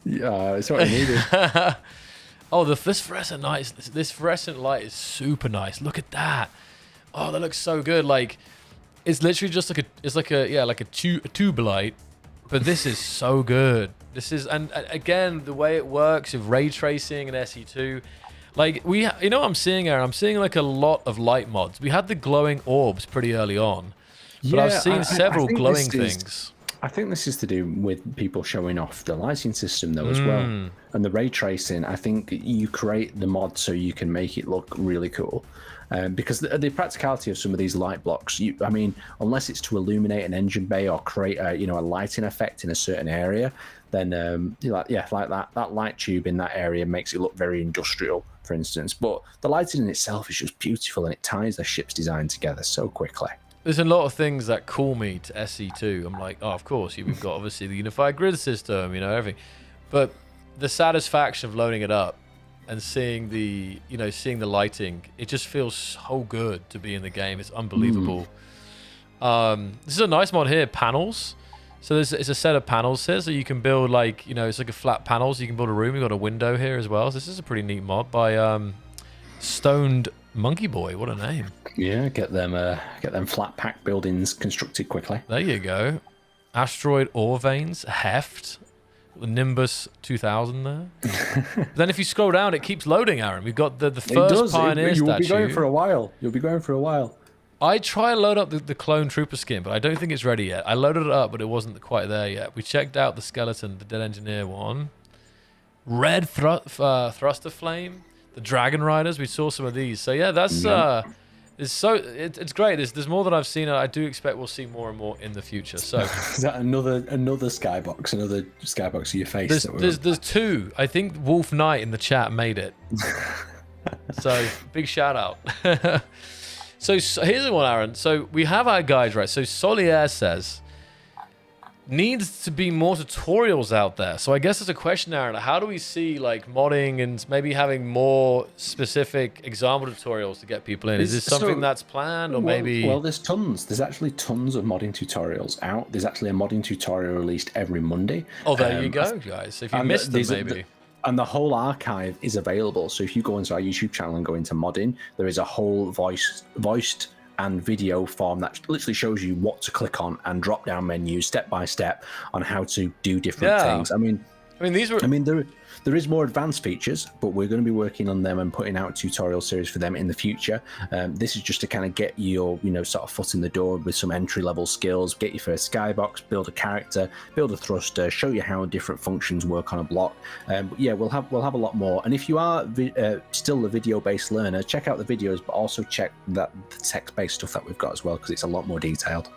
Yeah, it's what I needed. Oh, this fluorescent light is super nice. Look at that. Oh, that looks so good. Like, It's literally just like a tube light, but this is so good. This is, and again, the way it works with ray tracing and SE2, like you know what I'm seeing here? I'm seeing like a lot of light mods. We had the glowing orbs pretty early on, but I've seen several glowing things. I think this is to do with people showing off the lighting system though as well, and the ray tracing. I think you create the mod so you can make it look really cool. Because the practicality of some of these light blocks, I mean, unless it's to illuminate an engine bay or create a lighting effect in a certain area, then like that light tube in that area makes it look very industrial, for instance. But the lighting in itself is just beautiful, and it ties the ship's design together so quickly. There's a lot of things that call me to SE2. I'm like, oh, of course, you've got obviously the unified grid system, everything, but the satisfaction of loading it up and seeing the lighting, it just feels so good to be in the game. It's unbelievable. This is a nice mod here, panels. So it's a set of panels here, so you can build like, it's like a flat panel, so you can build a room. You've got a window here as well. So this is a pretty neat mod by Stoned Monkey Boy. What a name. Yeah, get them flat pack buildings constructed quickly. There you go. Asteroid ore veins, heft. The Nimbus 2000 there. Then if you scroll down, it keeps loading, Aaron. We've got the first Pioneer statue. You'll be going for a while. You'll be going for a while. I try to load up the clone trooper skin, but I don't think it's ready yet. I loaded it up, but it wasn't quite there yet. We checked out the skeleton, the dead engineer one. Red thruster flame. The Dragon Riders. We saw some of these. So yeah, that's it's great. There's more than I've seen. I do expect we'll see more and more in the future. So is that another skybox? Another skybox of your face? There's two. I think Wolf Knight in the chat made it. So big shout out. So here's the one, Aaron. So we have our guides, right? So Solier says needs to be more tutorials out there. So I guess there's a question, Aaron. How do we see like modding and maybe having more specific example tutorials to get people in? Is this something that's planned, or maybe? Well, there's tons. There's actually tons of modding tutorials out. There's actually a modding tutorial released every Monday. Oh, there you go, guys. If you missed them, maybe. And the whole archive is available. So if you go into our YouTube channel and go into modding, there is a whole voiced and video form that literally shows you what to click on and drop down menus step by step on how to do different things. I mean there is more advanced features, but we're going to be working on them and putting out a tutorial series for them in the future. This is just to kind of get your sort of foot in the door with some entry-level skills, get your first skybox, build a character, build a thruster, show you how different functions work on a block. But yeah, we'll have a lot more. And if you are still a video-based learner, check out the videos, but also check the text-based stuff that we've got as well, because it's a lot more detailed.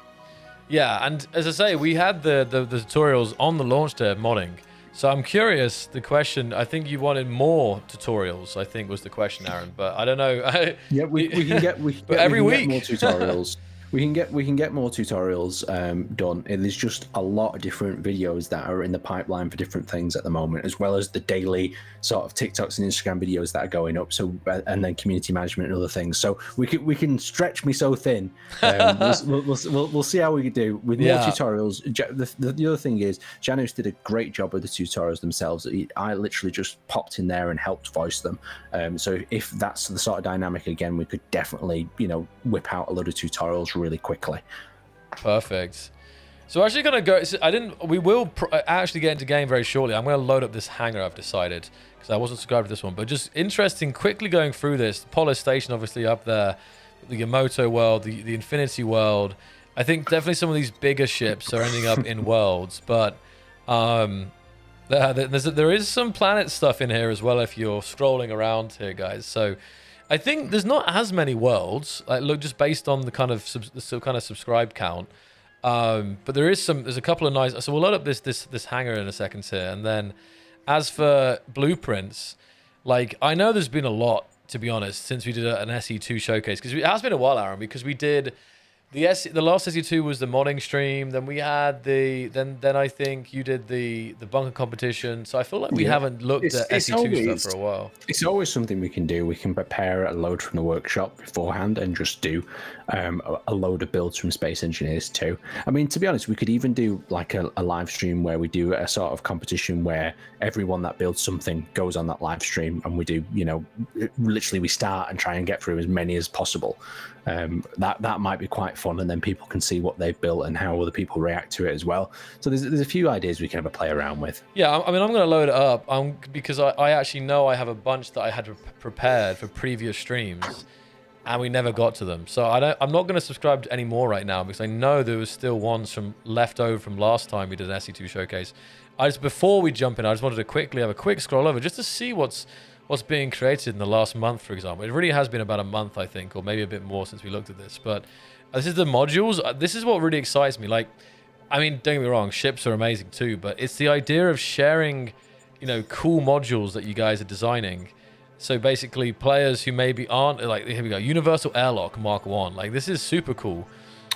Yeah, and as I say, we had the tutorials on the launch day of modding. So I'm curious, the question, I think you wanted more tutorials, I think was the question, Aaron, but I don't know. Yeah, we can get more tutorials. We can get more tutorials done. And there's just a lot of different videos that are in the pipeline for different things at the moment, as well as the daily sort of TikToks and Instagram videos that are going up. So and then community management and other things. So we can stretch me so thin. We'll see how we can do with more tutorials. The other thing is, Janus did a great job with the tutorials themselves. I literally just popped in there and helped voice them. So if that's the sort of dynamic again, we could definitely whip out a load of tutorials really quickly. Perfect. So we're actually gonna go. We will actually get into game very shortly. I'm gonna load up this hangar. I've decided, because I wasn't subscribed to this one, but just interesting. Quickly going through this. Polis Station, obviously up there. The Yamato world, the Infinity world. I think definitely some of these bigger ships are ending up in worlds, but there is some planet stuff in here as well. If you're scrolling around here, guys. So I think there's not as many worlds. Like, look, just based on the kind of subscribe count. But there's a couple of nice. So we'll load up this hangar in a second here, and then as for blueprints, like I know there's been a lot, to be honest, since we did an SE2 showcase, because it has been a while, Aaron, because we did the last SE2 was the modding stream. Then we had then I think you did the bunker competition. So I feel like we haven't looked at SE2 stuff for a while. It's always something we can do. We can prepare a load from the workshop beforehand and just do a load of builds from Space Engineers too. I mean, to be honest, we could even do like a live stream where we do a sort of competition where everyone that builds something goes on that live stream, and we do, literally we start and try and get through as many as possible. That might be quite quite fun, and then people can see what they've built and how other people react to it as well. So there's a few ideas we can have a play around with. Yeah, I mean, I'm going to load it up because I actually know I have a bunch that I had prepared for previous streams, and we never got to them. So I'm not going to subscribe to any more right now because I know there was still ones from left over from last time we did an SE2 showcase. Before we jump in, I just wanted to quickly have a quick scroll over just to see what's being created in the last month, for example. It really has been about a month, I think, or maybe a bit more since we looked at this. But this is the modules. This is what really excites me. Like, I mean, don't get me wrong, ships are amazing too, but it's the idea of sharing, cool modules that you guys are designing. So basically, players who maybe aren't, like, here we go, Universal Airlock Mark 1. Like, this is super cool.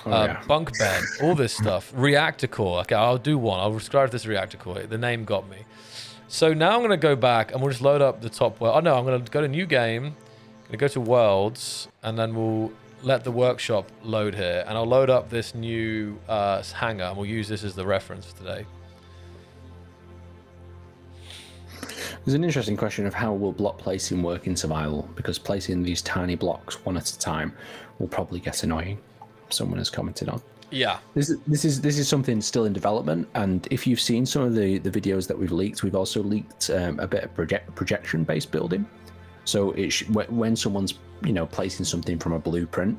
Bunk bed, all this stuff. Reactor core. Okay, I'll do one. I'll subscribe to this reactor core. The name got me. So now I'm going to go back and we'll just load up the top world. Oh no, I'm going to go to new game. I'm going to go to worlds and then we'll let the workshop load here. And I'll load up this new hangar and we'll use this as the reference for today. There's an interesting question of how will block placing work in survival, because placing these tiny blocks one at a time will probably get annoying. Someone has commented on. Yeah, this is something still in development, and if you've seen some of the videos that we've leaked, we've also leaked a bit of projection-based building. So when someone's placing something from a blueprint,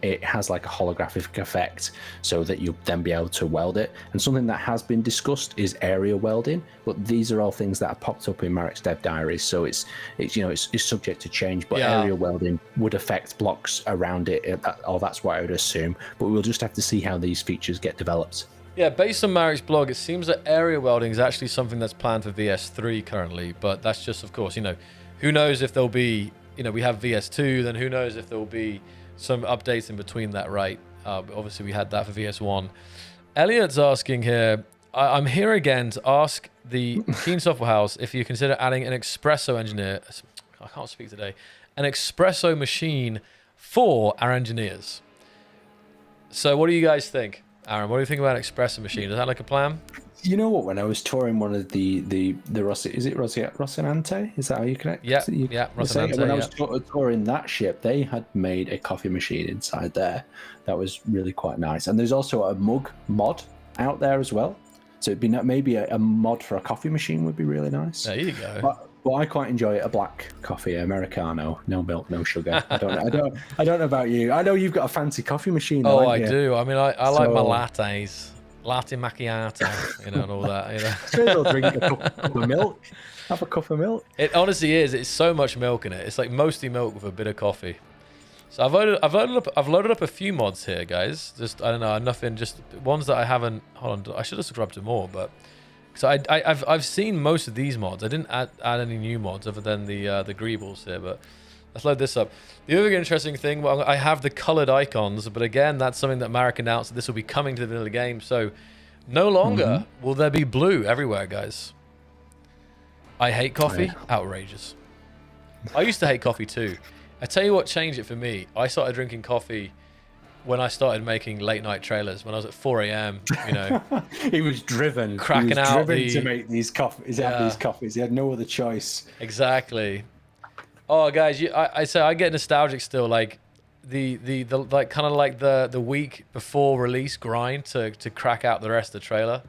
it has like a holographic effect, so that you'll then be able to weld it. And something that has been discussed is area welding, but these are all things that have popped up in Marek's dev diaries, so it's subject to change. But area welding would affect blocks around it, or that's what I would assume. But we'll just have to see how these features get developed. Yeah, based on Marek's blog, it seems that area welding is actually something that's planned for VS3 currently, but that's just, of course, who knows if there'll be, we have VS2, then who knows if there'll be some updates in between that, right? Obviously, we had that for VS1. Elliot's asking here, I'm here again to ask the Keen Software House if you consider adding an espresso engineer, I can't speak today, an espresso machine for our engineers. So what do you guys think? Aaron, what do you think about an espresso machine? Is that like a plan? You know what? When I was touring one of the Rocinante? Is that how you connect? Yeah, Rocinante. When I was touring that ship, they had made a coffee machine inside there. That was really quite nice. And there's also a mug mod out there as well. So it'd be maybe a mod for a coffee machine would be really nice. There you go. But I quite enjoy a black coffee, Americano, no milk, no sugar. I don't know about you. I know you've got a fancy coffee machine. Oh, I do. I mean, I like my lattes. Latte macchiato, and all that. I'll drink a cup of milk. Have a cup of milk. It honestly is. It's so much milk in it. It's like mostly milk with a bit of coffee. So I've loaded up a few mods here, guys. Just I don't know, nothing. Just ones that I haven't. Hold on, I should have subscribed to more, but so I've seen most of these mods. I didn't add any new mods other than the greebles here, but. Let's load this up. The other interesting thing, well, I have the colored icons, but again, that's something that Marek announced that this will be coming to the vanilla game. So no longer will there be blue everywhere, guys. I hate coffee. Outrageous. I used to hate coffee too. I tell you what changed it for me. I started drinking coffee when I started making late night trailers when I was at 4 a.m. He was driven. Cracking out to make these coffees. These coffees. He had no other choice. Exactly. Oh, guys, I say I get nostalgic still, like the like kind of like the week before release grind to crack out the rest of the trailer.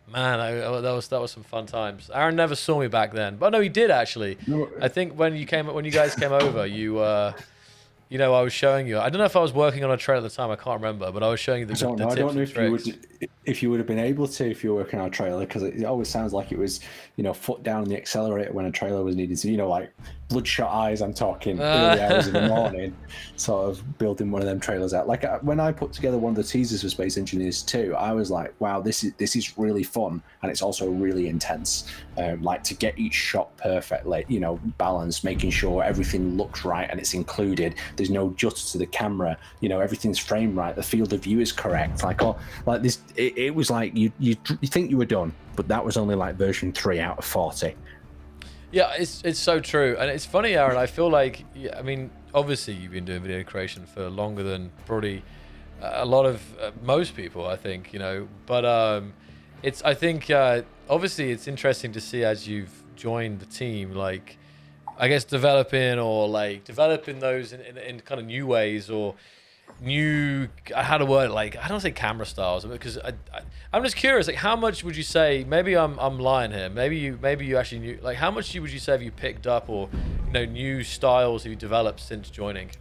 Man, that was some fun times. Aaron never saw me back then, but no, he did actually. I think when you guys came over, I was showing you. I don't know if I was working on a trailer at the time. I can't remember, but I was showing you the tips and tricks. I don't know if you would have been able to if you were working on a trailer, because it always sounds like it was foot down on the accelerator when a trailer was needed to like bloodshot eyes. I'm talking early hours in the morning, sort of building one of them trailers out. Like when I put together one of the teasers for Space Engineers 2, I was like, wow, this is really fun, and it's also really intense. Like to get each shot perfectly, balanced, making sure everything looks right and it's included. There's no juts to the camera. Everything's framed right. The field of view is correct. Like this. It was like you think you were done, but that was only like version 3 out of 40. Yeah, it's so true, and it's funny, Aaron. I feel like, I mean, obviously you've been doing video creation for longer than probably a lot of most people, I think, But I think obviously it's interesting to see as you've joined the team, like I guess developing those in kind of new ways, or new, I had a word, like, I don't say camera styles, because I'm just curious, like, how much would you say, maybe I'm lying here, maybe you actually knew, like, how much would you say have you picked up, or, you know, new styles have you developed since joining?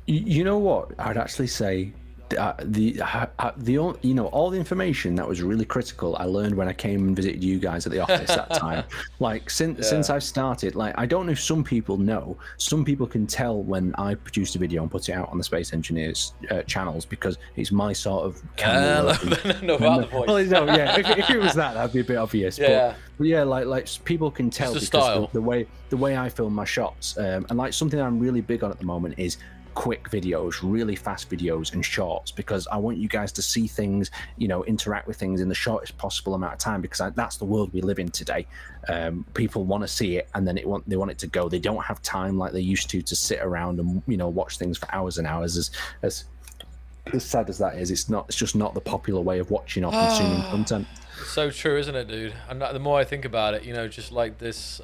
You know what? I'd actually say you know, all the information that was really critical I learned when I came and visited you guys at the office that time. Like since I started, like, I don't know if some people know, some people can tell when I produced a video and put it out on the Space Engineers channels, because it's my sort of camera no, about the voice. Well, no, yeah, if it was that, that'd be a bit obvious. Yeah. But yeah, like people can tell It's because the way I film my shots, and like something I'm really big on at the moment is quick videos, really fast videos and shorts, because I want you guys to see things, you know, interact with things in the shortest possible amount of time, because that's the world we live in today. People want to see it, and then they want it to go. They don't have time like they used to sit around and, you know, watch things for hours and hours. As sad as that is, it's just not the popular way of watching or consuming content. It's so true, isn't it, dude? And the more I think about it, you know, just like this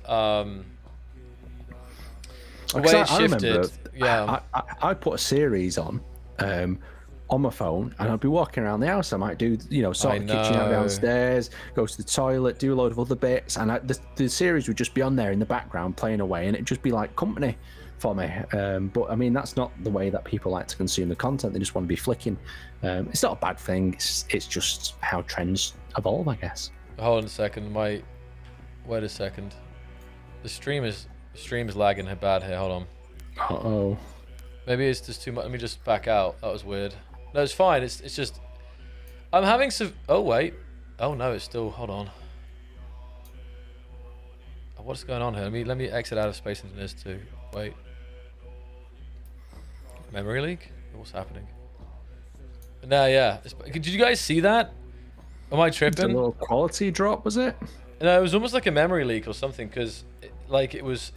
the way it shifted. Yeah, I put a series on my phone, and I'd be walking around the house. I might do, you know, sort of the kitchen out downstairs, go to the toilet, do a load of other bits, and the series would just be on there in the background playing away, and it'd just be like company for me. But I mean, that's not the way that people like to consume the content. They just want to be flicking. It's not a bad thing. It's just how trends evolve, I guess. Hold on a second. Wait a second. The stream is lagging bad here. Hold on. Uh-oh. Maybe it's just too much. Let me just back out. That was weird. No, it's fine. It's just I'm having some. Oh wait. Oh no, it's still. Hold on. What's going on here? Let me exit out of Space Engineers 2. Wait. Memory leak? What's happening? No, yeah. Did you guys see that? Am I tripping? It's a little quality drop, was it? No, it was almost like a memory leak or something, because it was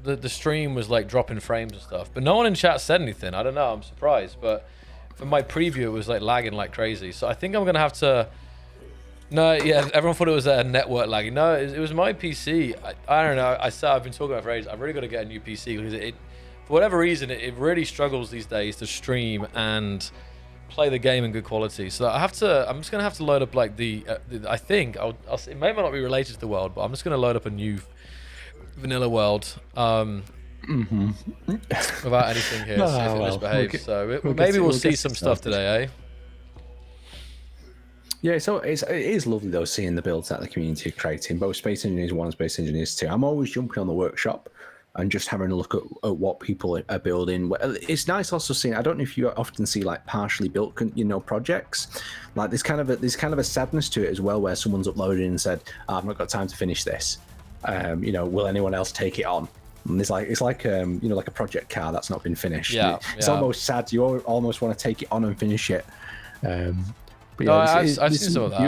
the stream was like dropping frames and stuff, but no one in chat said anything. I don't know, I'm surprised, but for my preview it was like lagging like crazy. So I think I'm gonna have to. No, yeah, everyone thought it was a network lagging. No, it was my PC. I don't know. I've been talking about it for ages. I've really got to get a new PC, because it for whatever reason it really struggles these days to stream and play the game in good quality. So I'm just gonna have to load up like I think it may not be related to the world, but I'm just gonna load up a new vanilla world without anything here, see if it misbehaves. So maybe we'll see some stuff today, eh? Yeah, so it is lovely though seeing the builds that the community are creating, both Space Engineers 1 and Space Engineers 2. I'm always jumping on the workshop and just having a look at what people are building. It's nice also seeing, I don't know if you often see like partially built, you know, projects. Like there's kind of a sadness to it as well, where someone's uploaded and said, oh, I've not got time to finish this. You know, will anyone else take it on? And it's like you know, like a project car that's not been finished. Yeah, it's almost sad. You almost want to take it on and finish it. But no, yeah, I've seen some of that.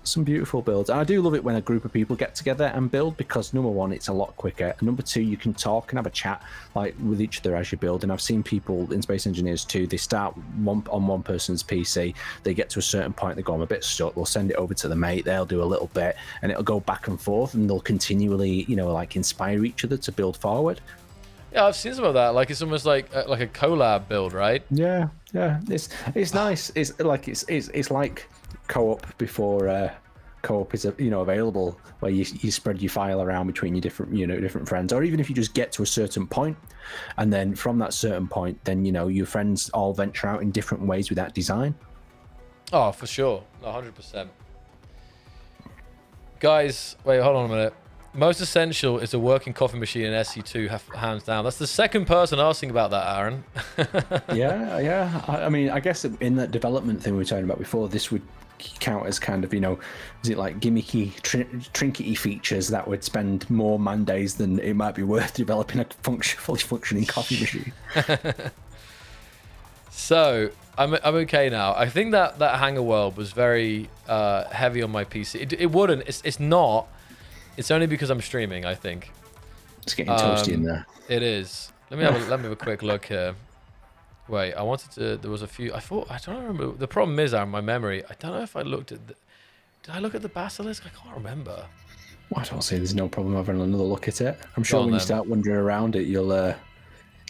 Some beautiful builds. And I do love it when a group of people get together and build, because number one, it's a lot quicker, and number two, you can talk and have a chat like with each other as you build. And I've seen people in Space Engineers 2, they start on one person's PC, they get to a certain point, they go, I'm a bit stuck, they'll send it over to the mate, they'll do a little bit, and it'll go back and forth, and they'll continually, you know, like inspire each other to build forward. Yeah, I've seen some of that. Like it's almost like a collab build, right? Yeah. It's nice. It's like co-op before co-op is, you know, available, where you spread your file around between your different friends, or even if you just get to a certain point, and then from that certain point, then, you know, your friends all venture out in different ways with that design. Oh, for sure, 100%. Guys, wait, hold on a minute. Most essential is a working coffee machine in SC2, hands down. That's the second person asking about that, Aaron. yeah. I mean, I guess in that development thing we were talking about before, this would count as kind of, you know, is it like gimmicky, trinkety features that would spend more man days than it might be worth developing a fully functioning coffee machine. So I'm okay now. I think that Hangar World was very heavy on my PC. It wouldn't. It's not. It's only because I'm streaming, I think. It's getting toasty in there. It is. Let me have a quick look here. Wait, I wanted to. There was a few. I don't remember. The problem is, my memory. I don't know if I looked at. Did I look at the basilisk? I can't remember. Well, I don't see. There's no problem having another look at it. I'm sure when you start wandering around it, you'll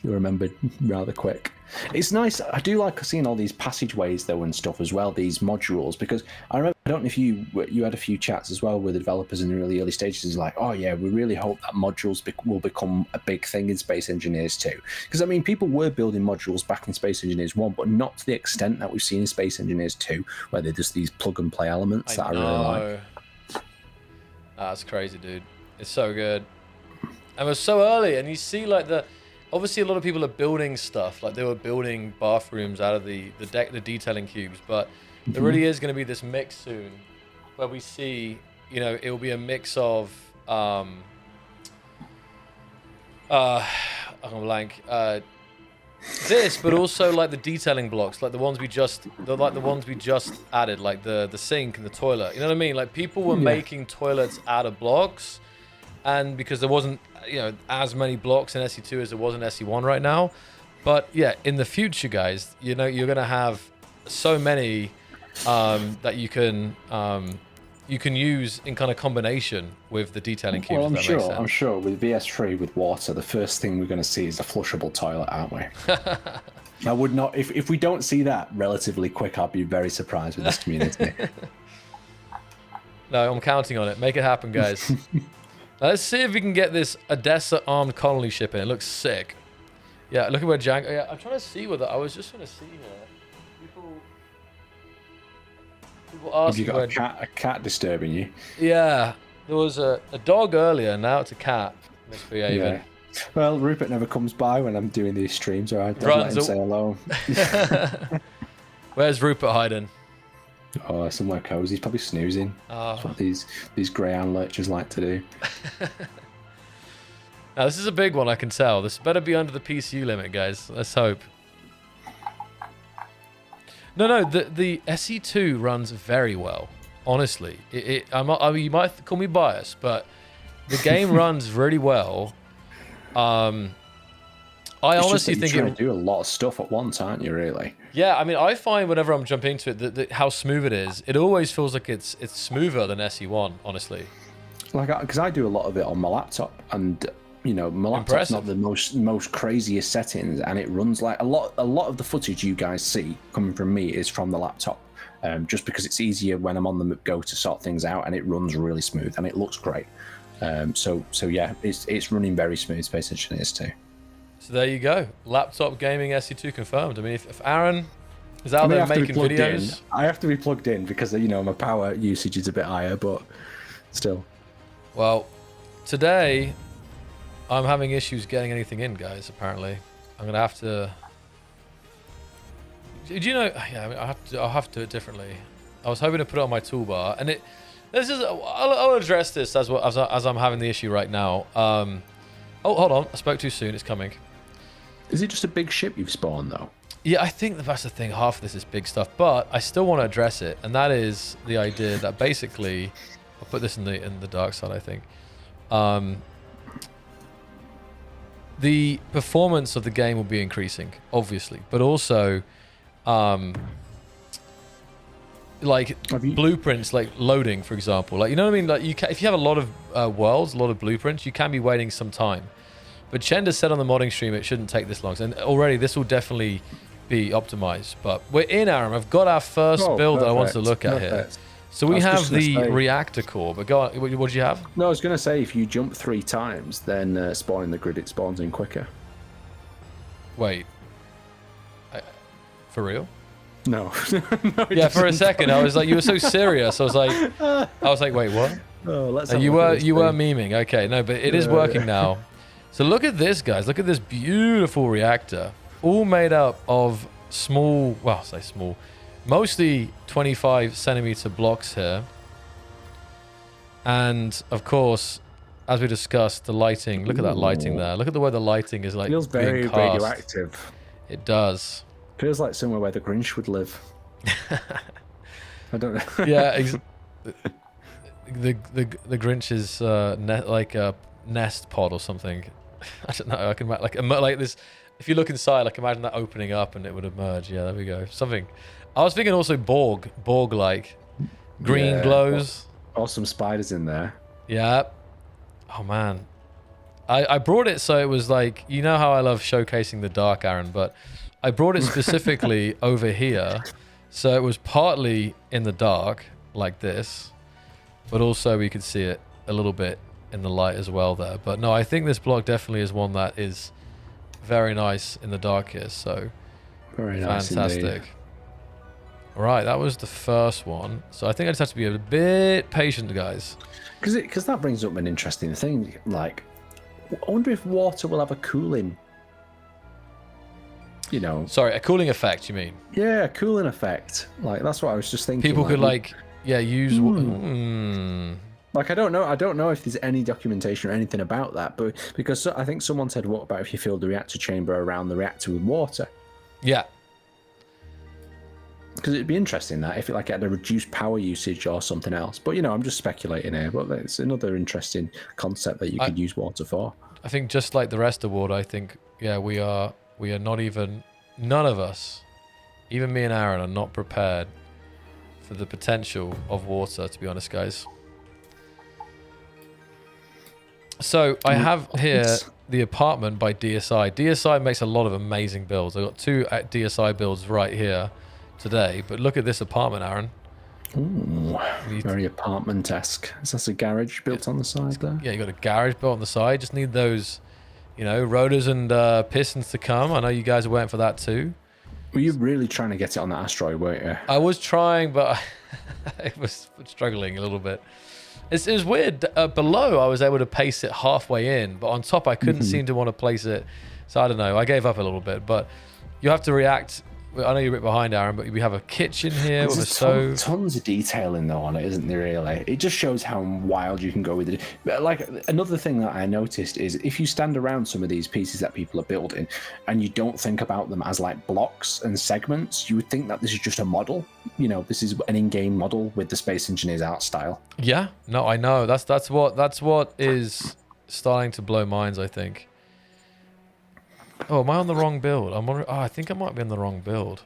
remember rather quick. It's nice. I do like seeing all these passageways though and stuff as well. These modules, because I remember, I don't know if you had a few chats as well with the developers in the really early stages. It's like, oh yeah, we really hope that modules will become a big thing in Space Engineers 2. Because I mean, people were building modules back in Space Engineers 1, but not to the extent that we've seen in Space Engineers 2, where they're just these plug and play elements that I really like. That's crazy, dude. It's so good. And we're so early, and you see like obviously a lot of people are building stuff, like they were building bathrooms out of the detailing cubes, but there really is going to be this mix soon where we see, you know, it will be a mix of I'm blank, this, but also like the detailing blocks, like the ones we just added, like the sink and the toilet, you know what I mean? Like people were making toilets out of blocks, and because there wasn't, you know, as many blocks in SE2 as there was in SE1 right now. But yeah, in the future, guys, you know, you're gonna have so many that you can use in kind of combination with the detailing cubes. Well, I'm sure with VS3 with water, the first thing we're going to see is a flushable toilet, aren't we? I would not, if we don't see that relatively quick, I'll be very surprised with this community. No, I'm counting on it. Make it happen, guys. Now, let's see if we can get this Odessa armed colony ship in. It looks sick. Yeah, look at where Jank. Yeah, I'm trying to see whether I was just trying to see here. People ask. Have you got a cat disturbing you? Yeah, there was a dog earlier. Now it's a cat misbehaving. Yeah. Well, Rupert never comes by when I'm doing these streams, or I don't let him say hello. Where's Rupert hiding? Oh, somewhere cozy. He's probably snoozing. Oh. That's what these greyhound lurchers like to do. Now, this is a big one, I can tell. This better be under the PCU limit, guys. Let's hope. No, the SE2 runs very well, honestly. I mean, you might call me biased, but the game runs really well. I honestly think you're trying to do a lot of stuff at once, aren't you? Really? Yeah, I mean, I find whenever I'm jumping into it, that how smooth it is. It always feels like it's smoother than SE1, honestly. Like, because I do a lot of it on my laptop, and you know, my laptop's not the most craziest settings, and it runs like a lot of the footage you guys see coming from me is from the laptop, just because it's easier when I'm on the go to sort things out, and it runs really smooth and it looks great. So yeah, it's running very smooth. Space Engineers 2. So there you go. Laptop gaming SE2 confirmed. I mean, if Aaron is out there making videos... I have to be plugged in because, you know, my power usage is a bit higher, but still. Well, today I'm having issues getting anything in, guys, apparently. I'm going to have to... Do you know... Yeah, I mean, I'll have to do it differently. I was hoping to put it on my toolbar, and I'll address this as I'm having the issue right now. Oh, hold on. I spoke too soon. It's coming. Is it just a big ship you've spawned, though? Yeah, I think that's the thing. Half of this is big stuff, but I still want to address it, and that is the idea that basically, I'll put this in the dark side, I think. The performance of the game will be increasing, obviously, but also, like blueprints, like loading, for example. Like, you know what I mean? Like, if you have a lot of worlds, a lot of blueprints, you can be waiting some time. But Chenda said on the modding stream it shouldn't take this long, and already this will definitely be optimized. But we're in, Aaron. I've got our first build that I want to look at here. So we have the reactor core, but go on. What do you have? No, I was going to say, if you jump 3 times, then spawning the grid, it spawns in quicker. Wait. For real? No. No, yeah, for a second I was like, you were so serious. I was like, wait, what? Oh, let's. You were memeing. Okay, no, but it is working now. So look at this, guys. Look at this beautiful reactor, all made up of small, well, say small, mostly 25 centimeter blocks here. And of course, as we discussed, the lighting. Look at that lighting there. Look at the way the lighting is like. Feels very radioactive. It does. Feels like somewhere where the Grinch would live. I don't know. Yeah, the Grinch's like a nest pod or something. I don't know. I can like this. If you look inside, like imagine that opening up and it would emerge. Yeah, there we go. Something. I was thinking also Borg-like green glows. Or some spiders in there. Yeah. Oh man, I brought it so it was like, you know how I love showcasing the dark, Aaron, but I brought it specifically over here, so it was partly in the dark like this, but also we could see it a little bit in the light as well there. But no, I think this block definitely is one that is very nice in the dark here. So very nice, fantastic. Indeed. All right, that was the first one. So I think I just have to be a bit patient, guys. Because that brings up an interesting thing. Like, I wonder if water will have a cooling. You know. Sorry, a cooling effect, you mean? Yeah, a cooling effect. Like, that's what I was just thinking. People could use. Like, I don't know if there's any documentation or anything about that, but because I think someone said, what about if you filled the reactor chamber around the reactor with water? Yeah. Because it'd be interesting that if it had a reduced power usage or something else. But, I'm just speculating here, but it's another interesting concept that you could use water for. I think just like the rest of water, I think, yeah, we are not even, none of us, even me and Aaron, are not prepared for the potential of water, to be honest, guys. So I have here the apartment by DSI. DSI makes a lot of amazing builds. I've got 2 DSI builds right here today, but look at this apartment, Aaron. Ooh, very apartment-esque. Is that a garage built on the side there? Yeah, you got a garage built on the side. Just need those, rotors and pistons to come. I know you guys are waiting for that too. Were you really trying to get it on that asteroid, weren't you? I was trying, but I was struggling a little bit. It was weird. Below, I was able to pace it halfway in, but on top, I couldn't seem to want to place it. So I don't know. I gave up a little bit, but you have to react. I know you're a bit behind, Aaron, but we have a kitchen here with a stove. Tons of detailing though on it, isn't there? Really, it just shows how wild you can go with it. But like another thing that I noticed is if you stand around some of these pieces that people are building, and you don't think about them as like blocks and segments, you would think that this is just a model. This is an in-game model with the Space Engineers art style. Yeah, no, I know. That's what is starting to blow minds, I think. Oh, am I on the wrong build? I'm wondering. Oh, I think I might be on the wrong build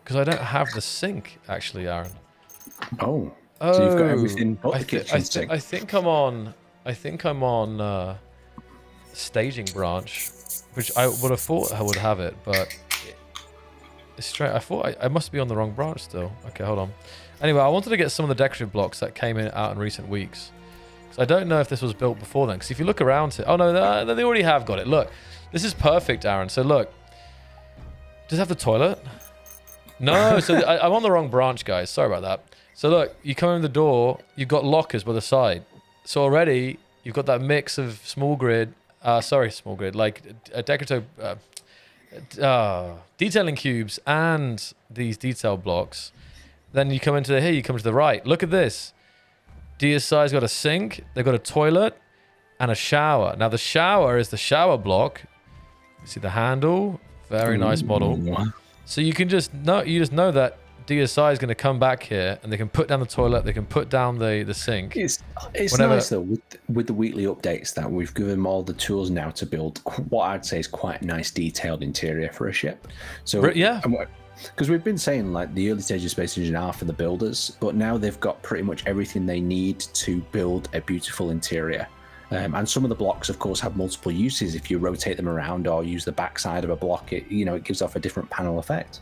because I don't have the sink actually, Aaron. Oh, so you've got everything but the kitchen sink. I think I'm on staging branch, which I would have thought I would have it, but it's straight. I thought I must be on the wrong branch still. Okay, hold on. Anyway, I wanted to get some of the decorative blocks that came out in recent weeks. So I don't know if this was built before then. Because if you look around it, oh no, they already have got it. Look. This is perfect, Aaron. So look, does it have the toilet? No, so I'm on the wrong branch, guys. Sorry about that. So look, you come in the door, you've got lockers by the side. So already you've got that mix of like a decorative, detailing cubes and these detail blocks. Then you come into here, you come to the right. Look at this. DSI's got a sink, they've got a toilet and a shower. Now the shower is the shower block. See the handle, very nice model. So you can just know that DSI is going to come back here and they can put down the toilet, they can put down the sink. It's nice though with the weekly updates that we've given them all the tools now to build what I'd say is quite a nice detailed interior for a ship. So yeah, because we've been saying like the early stages of Space Engine are for the builders, but now they've got pretty much everything they need to build a beautiful interior. And some of the blocks, of course, have multiple uses. If you rotate them around or use the backside of a block, it gives off a different panel effect.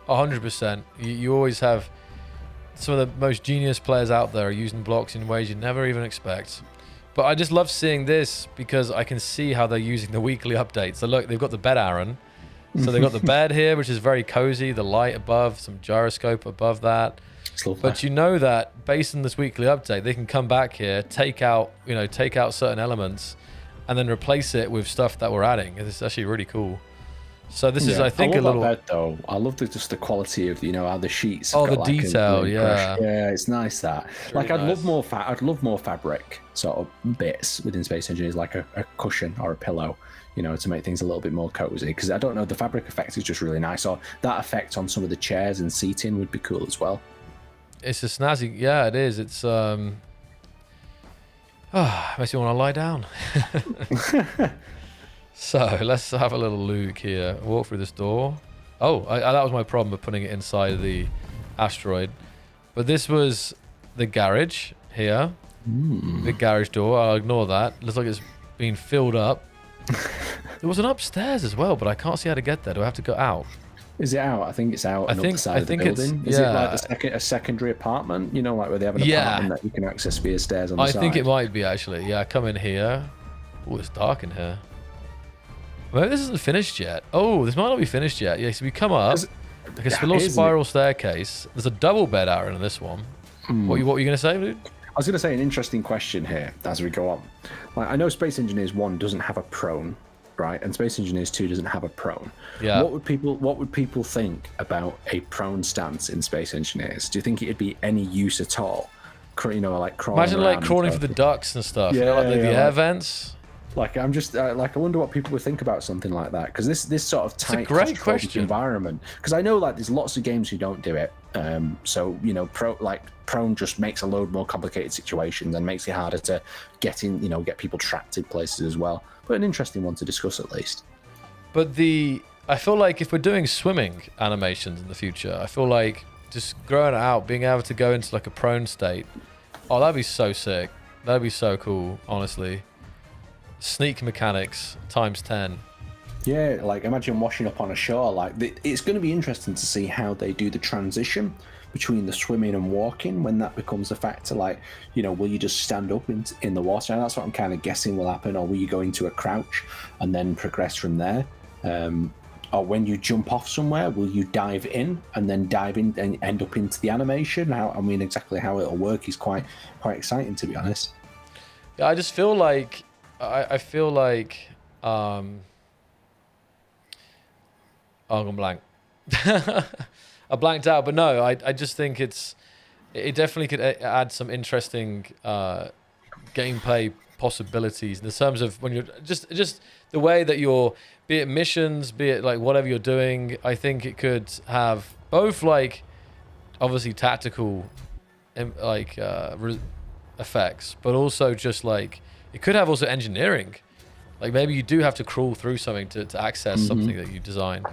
100%. You always have some of the most genius players out there are using blocks in ways you never even expect. But I just love seeing this because I can see how they're using the weekly updates. So look, they've got the bed, Aaron. So they've got the bed here, which is very cozy. The light above, some gyroscope above that. But you know that based on this weekly update, they can come back here, take out certain elements, and then replace it with stuff that we're adding. It's actually really cool. So this is, I think, I a little. Bed, though. I love just the quality of how the sheets. Oh, the detail, yeah. Yeah, it's nice that. It's like, really I'd love more fabric sort of bits within Space Engineers, like a cushion or a pillow. To make things a little bit more cozy, because I don't know, the fabric effect is just really nice. Or that effect on some of the chairs and seating would be cool as well. It's a snazzy, yeah, it is. It's makes you want to lie down. So let's have a little look here. Walk through this door. Oh, that was my problem with putting it inside of the asteroid. But this was the garage here. The garage door. I'll ignore that. Looks like it's been filled up. There was an upstairs as well, but I can't see how to get there. Do I have to go out? Is it out? I think it's out on the side of the building. Is it like a secondary apartment? You know, like where they have an apartment that you can access via stairs on the side? I think it might be, actually. Yeah, come in here. Oh, it's dark in here. Maybe this isn't finished yet. Oh, this might not be finished yet. Yeah, so we come up. Like a little spiral staircase. There's a double bed out in this one. What were you going to say, dude? I was going to say an interesting question here as we go on. Like, I know Space Engineers 1 doesn't have a prone, right? And Space Engineers 2 doesn't have a prone. Yeah. What would people think about a prone stance in Space Engineers? Do you think it'd be any use at all? You know, like crawling. Imagine like crawling through the ducts and stuff. Yeah, you know, like the air vents. Like, I'm just like, I wonder what people would think about something like that, because this sort of tight, claustrophobic environment. Because I know like there's lots of games who don't do it. So you know, prone just makes a load more complicated situations and makes it harder to get in. You know, get people trapped in places as well. But an interesting one to discuss at least. But I feel like if we're doing swimming animations in the future, I feel like just growing it out, being able to go into like a prone state. Oh, that'd be so sick. That'd be so cool, honestly. Sneak mechanics times 10. Yeah, like imagine washing up on a shore. Like it's going to be interesting to see how they do the transition between the swimming and walking when that becomes a factor. Like, you know, will you just stand up in the water? And that's what I'm kind of guessing will happen. Or will you go into a crouch and then progress from there? Or when you jump off somewhere, will you dive in and then dive in and end up into the animation? Exactly how it'll work is quite exciting, to be honest. Yeah, I just feel like I feel like I'm gone blank. I blanked out, but no, I just think it definitely could add some interesting gameplay possibilities in terms of when you're just the way that you're, be it missions, be it like whatever you're doing. I think it could have both like obviously tactical like effects, but also just like it could have also engineering. Like maybe you do have to crawl through something to access something that you designed.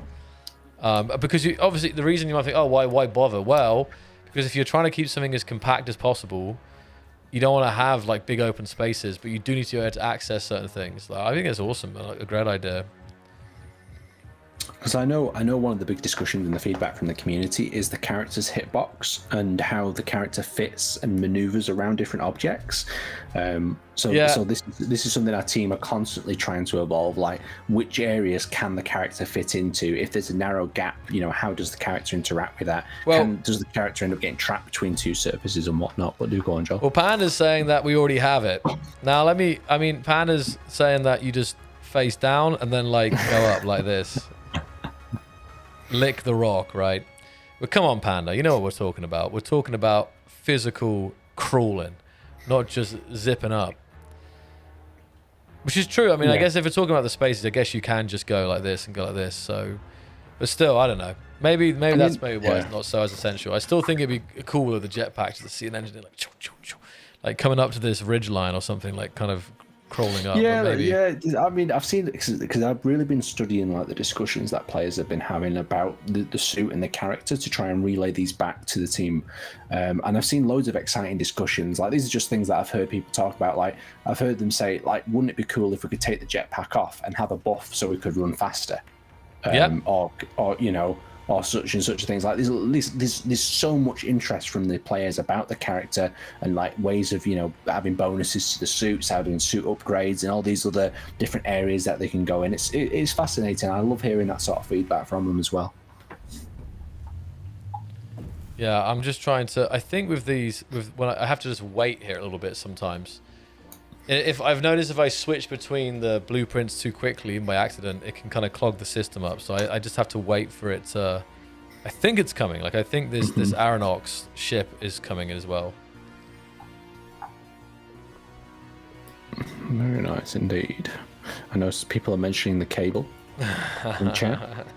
Because obviously the reason you might think, oh, why bother? Well, because if you're trying to keep something as compact as possible, you don't want to have like big open spaces, but you do need to be able to access certain things. Like, I think it's awesome, like, a great idea. Because I know one of the big discussions in the feedback from the community is the character's hitbox and how the character fits and maneuvers around different objects. So this is something our team are constantly trying to evolve. Like, which areas can the character fit into? If there's a narrow gap, you know, how does the character interact with that? Well, does the character end up getting trapped between two surfaces and whatnot? But do go on, Joel. Well, Panda's saying that we already have it. Now Panda's saying that you just face down and then like go up like this. Lick the rock, right? But come on, Panda, you know what we're talking about. We're talking about physical crawling, not just zipping up. Which is true. I mean, I guess if we're talking about the spaces, I guess you can just go like this and go like this. So, but still, I don't know. Maybe that's why it's not so as essential. I still think it'd be cool with the jetpack to see an engineer like coming up to this ridge line or something, like kind of crawling up. I mean, I've seen it because I've really been studying like the discussions that players have been having about the suit and the character to try and relay these back to the team, and I've seen loads of exciting discussions. Like, these are just things that I've heard people talk about. Like, I've heard them say, like, wouldn't it be cool if we could take the jetpack off and have a buff so we could run faster, or you know, or such and such things. Like, there's so much interest from the players about the character and like ways of, you know, having bonuses to the suits, having suit upgrades, and all these other different areas that they can go in. It's fascinating. I love hearing that sort of feedback from them as well. Yeah, I'm just trying to. I think when I have to just wait here a little bit sometimes. If I've noticed, if I switch between the blueprints too quickly by accident, it can kind of clog the system up. So I just have to wait for it to. I think it's coming. Like, I think this Aeronox ship is coming in as well. Very nice indeed. I know people are mentioning the cable in chat.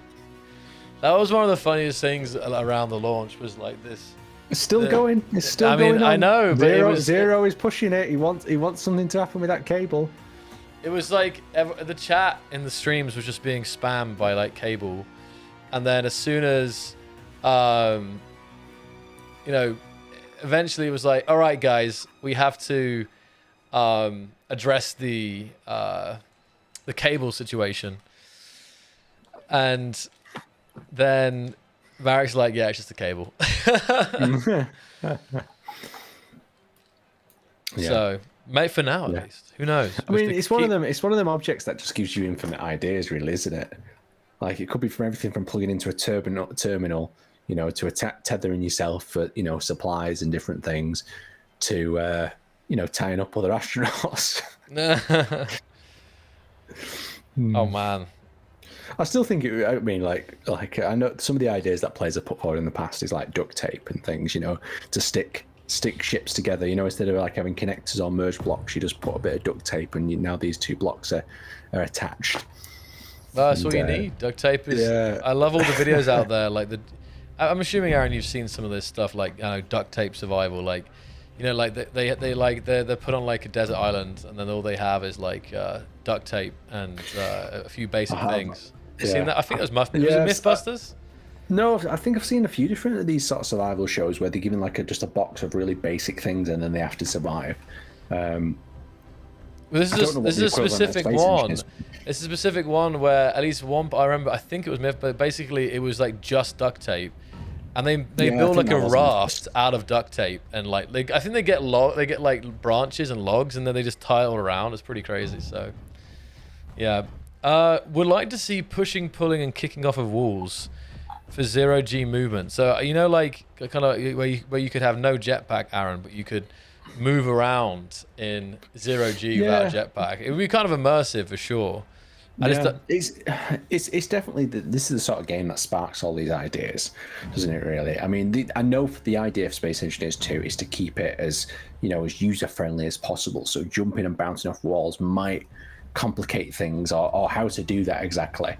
That was one of the funniest things around the launch. Was like this. It's still going. It's still going on. I know, but Zero is pushing it. He wants something to happen with that cable. It was like the chat in the streams was just being spammed by like cable, and then as soon as, you know, eventually it was like, all right, guys, we have to address the the cable situation. And then Marek's like, yeah, it's just a cable. Yeah. So, mate, for now at least, who knows? I mean, it's one of them. It's one of them objects that just gives you infinite ideas, really, isn't it? Like it could be from everything from plugging into a terminal, you know, to tethering yourself for, you know, supplies and different things, to you know, tying up other astronauts. Oh man. I still think it. I mean, like I know some of the ideas that players have put forward in the past is like duct tape and things, you know, to stick ships together. You know, instead of like having connectors or merge blocks, you just put a bit of duct tape, and now these two blocks are attached. That's all you need. Duct tape is. Yeah. I love all the videos out there. Like I'm assuming, Aaron, you've seen some of this stuff, like duct tape survival. Like, you know, like they're put on like a desert island, and then all they have is like duct tape and a few basic things. You seen that? I think it was was it Mythbusters? No, I think I've seen a few different of these sort of survival shows where they're given like just a box of really basic things, and then they have to survive. Well, this is a specific one. It's a specific one where at least one. I remember. I think it was Myth, but basically it was like just duct tape, and they build like a raft out of duct tape, and like I think they get like branches and logs, and then they just tie it all around. It's pretty crazy. So, yeah. Would like to see pushing, pulling, and kicking off of walls for 0G movement. So you know, like kind of where you could have no jetpack, Aaron, but you could move around in 0G without a jetpack. It would be kind of immersive for sure. It's definitely this is the sort of game that sparks all these ideas, doesn't it? Really. I mean, I know the idea of Space Engineers 2 is to keep it as, you know, as user friendly as possible. So jumping and bouncing off walls might complicate things, or how to do that exactly.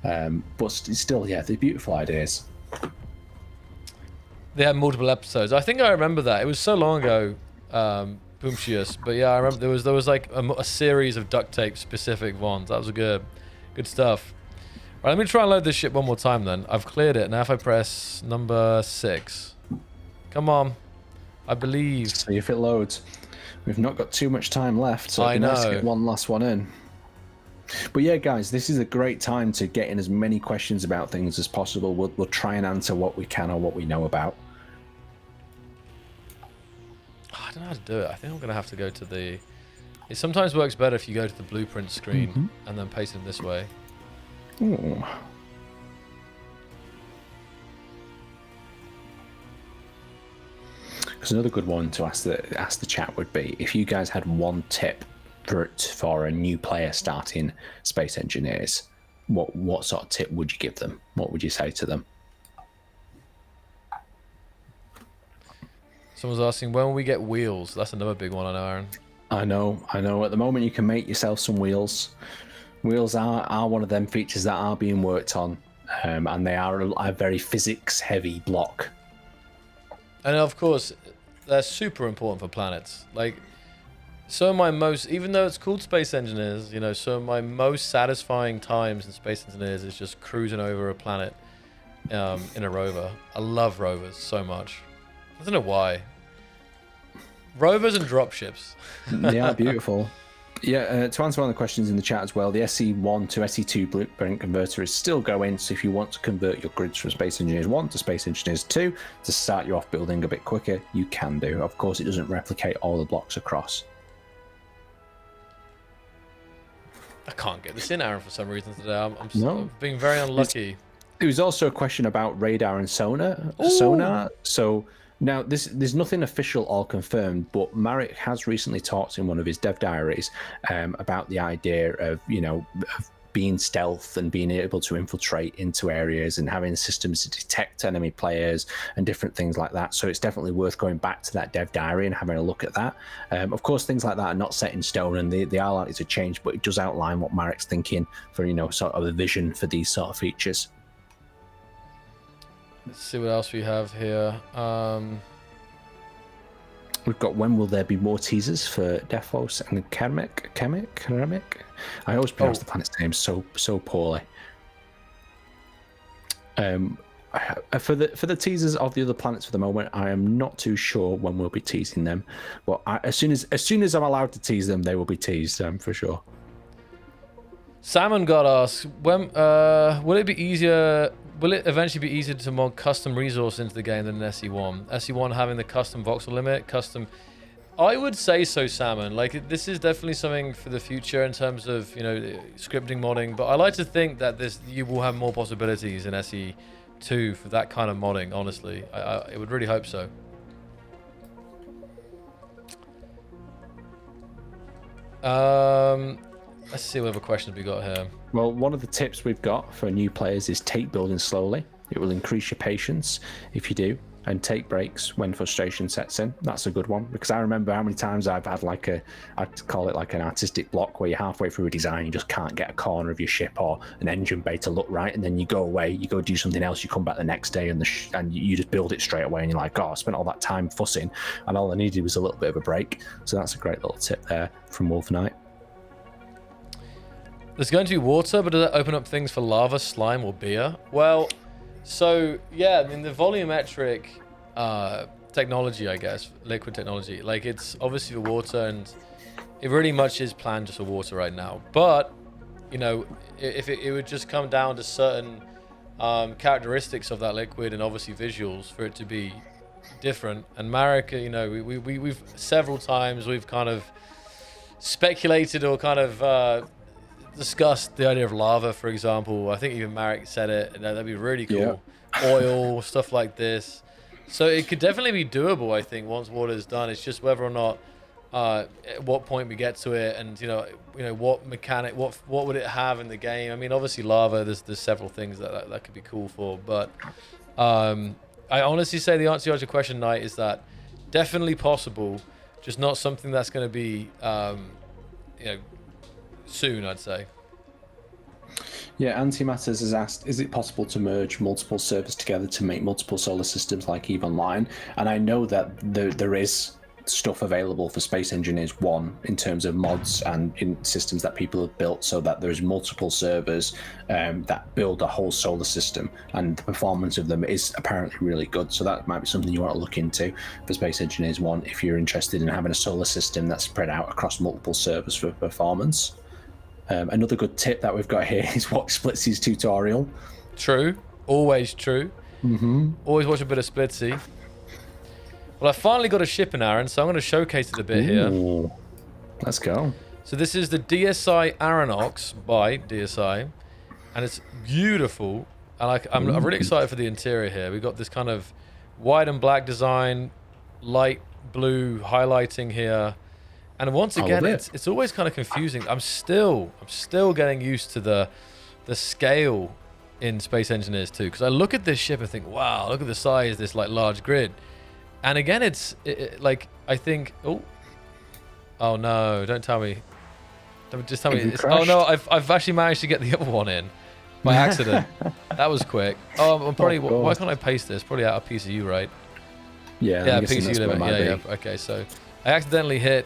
But still, yeah, they're beautiful ideas. They had multiple episodes. I think I remember that. It was so long ago, Boomshius. But yeah, I remember there was like a series of duct tape specific ones. That was good stuff. All right, let me try and load this ship one more time then. I've cleared it. Now if I press number 6. Come on. I believe. See if it loads. We've not got too much time left, so it'd be nice to get one last one in. But yeah, guys, this is a great time to get in as many questions about things as possible. We'll try and answer what we can or what we know about. I don't know how to do it. I think I'm going to have to go to the... It sometimes works better if you go to the blueprint screen and then paste it this way. Ooh. Because another good one to ask the chat would be, if you guys had one tip for a new player starting Space Engineers, what sort of tip would you give them? What would you say to them? Someone's asking, when will we get wheels? That's another big one, I know, Aaron. I know. At the moment, you can make yourself some wheels. Wheels are one of them features that are being worked on, and they are a very physics-heavy block. And of course, they're super important for planets. Like, some of my most, even though it's called Space Engineers, you know, some of my most satisfying times in Space Engineers is just cruising over a planet in a rover. I love rovers so much. I don't know why. Rovers and dropships. They are beautiful. Yeah, to answer one of the questions in the chat as well, the SE1 to SE2 blueprint converter is still going, so if you want to convert your grids from Space Engineers 1 to Space Engineers 2 to start you off building a bit quicker, you can do. Of course, it doesn't replicate all the blocks across. I can't get this in, Aaron, for some reason today. I'm being very unlucky. There was also a question about radar and sonar. So now there's nothing official or confirmed, but Marek has recently talked in one of his dev diaries about the idea of, you know, of being stealth and being able to infiltrate into areas and having systems to detect enemy players and different things like that. So it's definitely worth going back to that dev diary and having a look at that. Of course, things like that are not set in stone and they are likely to change, but it does outline what Marek's thinking for, you know, sort of a vision for these sort of features. Let's see what else we have here. We've got, when will there be more teasers for Defos and Kermit? I always pronounce the planet's name so poorly. For the teasers of the other planets for the moment, I am not too sure when we'll be teasing them. But as soon as I'm allowed to tease them, they will be teased for sure. Salmon God asks, when will it eventually be easier to mod custom resource into the game than an SE1? SE1 having the custom voxel limit, I would say so, Salmon. Like, this is definitely something for the future in terms of, you know, scripting modding, but I like to think that you will have more possibilities in SE2 for that kind of modding, honestly. I would really hope so. Let's see what other questions we got here. Well, one of the tips we've got for new players is take building slowly. It will increase your patience if you do, and take breaks when frustration sets in. That's a good one, because I remember how many times I've had I'd call it like an artistic block, where you're halfway through a design, you just can't get a corner of your ship or an engine bay to look right, and then you go away, you go do something else, you come back the next day, and you just build it straight away, and you're like, oh, I spent all that time fussing, and all I needed was a little bit of a break. So that's a great little tip there from Wolf Knight. There's going to be water, but does that open up things for lava, slime, or beer? Well, so yeah, I mean, the volumetric technology, I guess, liquid technology, like, it's obviously for water, and it really much is planned just for water right now. But, you know, if it would just come down to certain characteristics of that liquid, and obviously visuals for it to be different. And Marek, you know, we've several times we've kind of speculated or kind of discussed the idea of lava, for example. I think even Marek said it. That'd be really cool. Yeah. Oil, stuff like this. So it could definitely be doable, I think, once water is done. It's just whether or not, at what point we get to it, and you know, what mechanic, what would it have in the game. I mean, obviously lava. There's several things that could be cool for, but I honestly say the answer to your question, Knight, is that definitely possible, just not something that's going to be, you know, soon, I'd say. Yeah, Antimatters has asked, is it possible to merge multiple servers together to make multiple solar systems like EVE Online? And I know that there is stuff available for Space Engineers 1 in terms of mods and in systems that people have built, so that there's multiple servers that build a whole solar system, and the performance of them is apparently really good. So that might be something you want to look into for Space Engineers 1 if you're interested in having a solar system that's spread out across multiple servers for performance. Another good tip that we've got here is watch Splitsy's tutorial. True. Always true. Mm-hmm. Always watch a bit of Splitsy. Well, I finally got a ship in Aaron, so I'm going to showcase it a bit here. Let's go. So this is the DSI Aeronox by DSI, and it's beautiful. And I'm really excited for the interior here. We've got this kind of white and black design, light blue highlighting here. And once again, it's always kind of confusing. I'm still getting used to the scale in Space Engineers 2, because I look at this ship and think, wow, look at the size, this like large grid. And again, it's like, I think, oh no, don't tell me. Just tell me. Oh no, I've actually managed to get the other one in by accident. That was quick. Oh, I'm probably. Why can't I paste this? Probably out of PCU, right? Yeah, PCU limit. Yeah. Okay, so I accidentally hit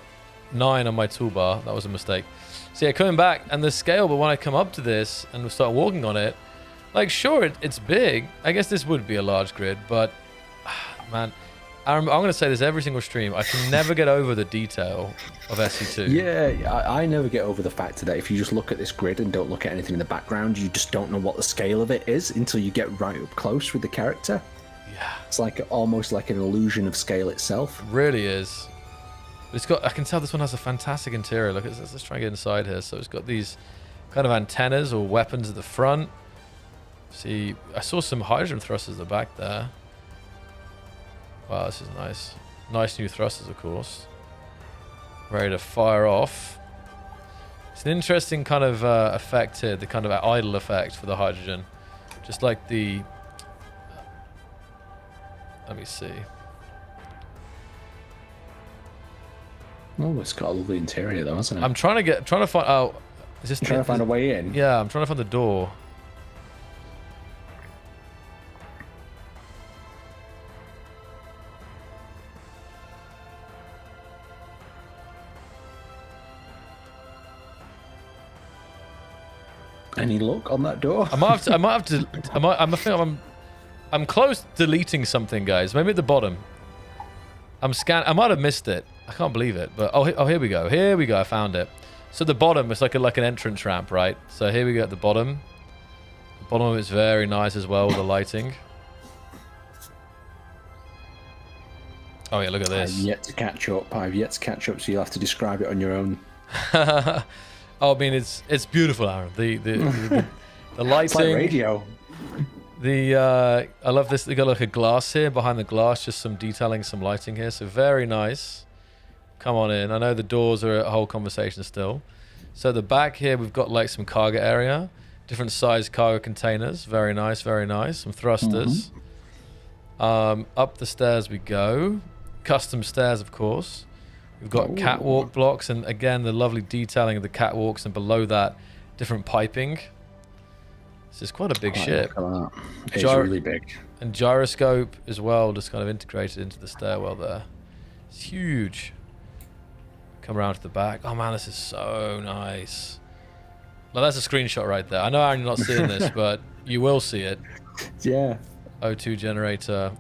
9 on my toolbar. That was a mistake. So yeah, coming back and the scale, but when I come up to this and start walking on it, like, sure, it's big. I guess this would be a large grid, but man, I'm going to say this every single stream. I can never get over the detail of SE2. Yeah, I never get over the fact that if you just look at this grid and don't look at anything in the background, you just don't know what the scale of it is until you get right up close with the character. Yeah. It's like almost like an illusion of scale itself. It really is. It's got. I can tell this one has a fantastic interior. Look, let's try and get inside here. So it's got these kind of antennas or weapons at the front. See, I saw some hydrogen thrusters at the back there. Wow, this is nice. Nice new thrusters, of course. Ready to fire off. It's an interesting kind of effect here, the kind of idle effect for the hydrogen. Just like the... Let me see. Oh, it's got a lovely interior though, hasn't it? I'm trying to find... Oh, is this... Trying to find a way in? Yeah, I'm trying to find the door. Any luck on that door? I'm close to deleting something, guys. Maybe at the bottom. I might have missed it. I can't believe it. But oh, here we go. Here we go. I found it. So the bottom is like an entrance ramp, right? So here we go at the bottom. The bottom of it's very nice as well with the lighting. Oh yeah, look at this. I've yet to catch up. So you'll have to describe it on your own. Oh, I mean, it's beautiful, Aaron. The lighting. It's like radio. I love this. They got like a glass here behind the glass, just some detailing, some lighting here. So very nice. Come on in. I know the doors are a whole conversation still. So the back here, we've got like some cargo area, different size cargo containers. Very nice, very nice. Some thrusters. Up the stairs we go. Custom stairs, of course. We've got catwalk blocks, and again, the lovely detailing of the catwalks, and below that, different piping. This is quite a big ship. It's really big. And gyroscope as well, just kind of integrated into the stairwell there. It's huge. Come around to the back. Oh man, this is so nice. Well, that's a screenshot right there. I know Aaron, you're not seeing this, but you will see it. Yeah. O2 generator.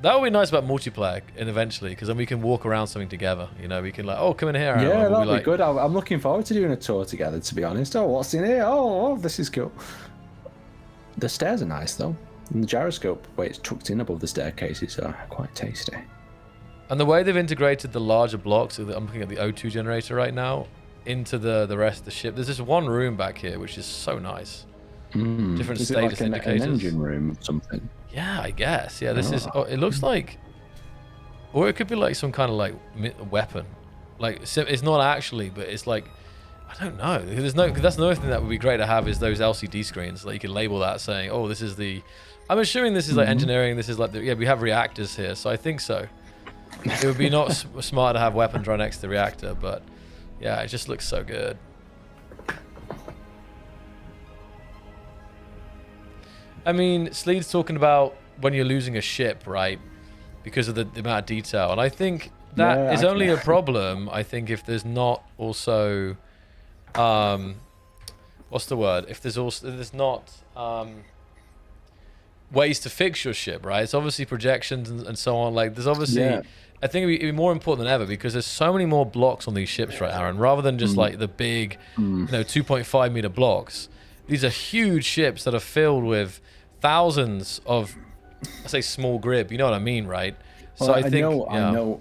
That would be nice about multiplayer, and eventually, because then we can walk around something together. You know, we can like, oh, come in here. Yeah, that'd be good. I'm looking forward to doing a tour together, to be honest. Oh, what's in here? Oh, this is cool. The stairs are nice, though. And the gyroscope, where it's tucked in above the staircases, are quite tasty. And the way they've integrated the larger blocks, I'm looking at the O2 generator right now, into the rest of the ship. There's this one room back here, which is so nice. Different is status it like indicators. An engine room or something? Yeah, I guess. Yeah, this is. Oh, it looks like, or it could be like some kind of like weapon. Like it's not actually, but it's like, I don't know. There's no. That's another thing that would be great to have is those LCD screens. Like you can label that saying, oh, this is the. I'm assuming this is like engineering. This is like the, yeah, we have reactors here, so I think so. It would be not smart to have weapons right next to the reactor, but yeah, it just looks so good. I mean, Sleed's talking about when you're losing a ship, right? Because of the amount of detail. And I think that is only a problem, I think, if there's not also... what's the word? If there's not ways to fix your ship, right? It's obviously projections and so on. Like, there's obviously... Yeah. I think it'd be more important than ever because there's so many more blocks on these ships, right, Aaron? Rather than just like the big, 2.5 meter blocks. These are huge ships that are filled with thousands of, I say small grib. You know what I mean, right? Well, so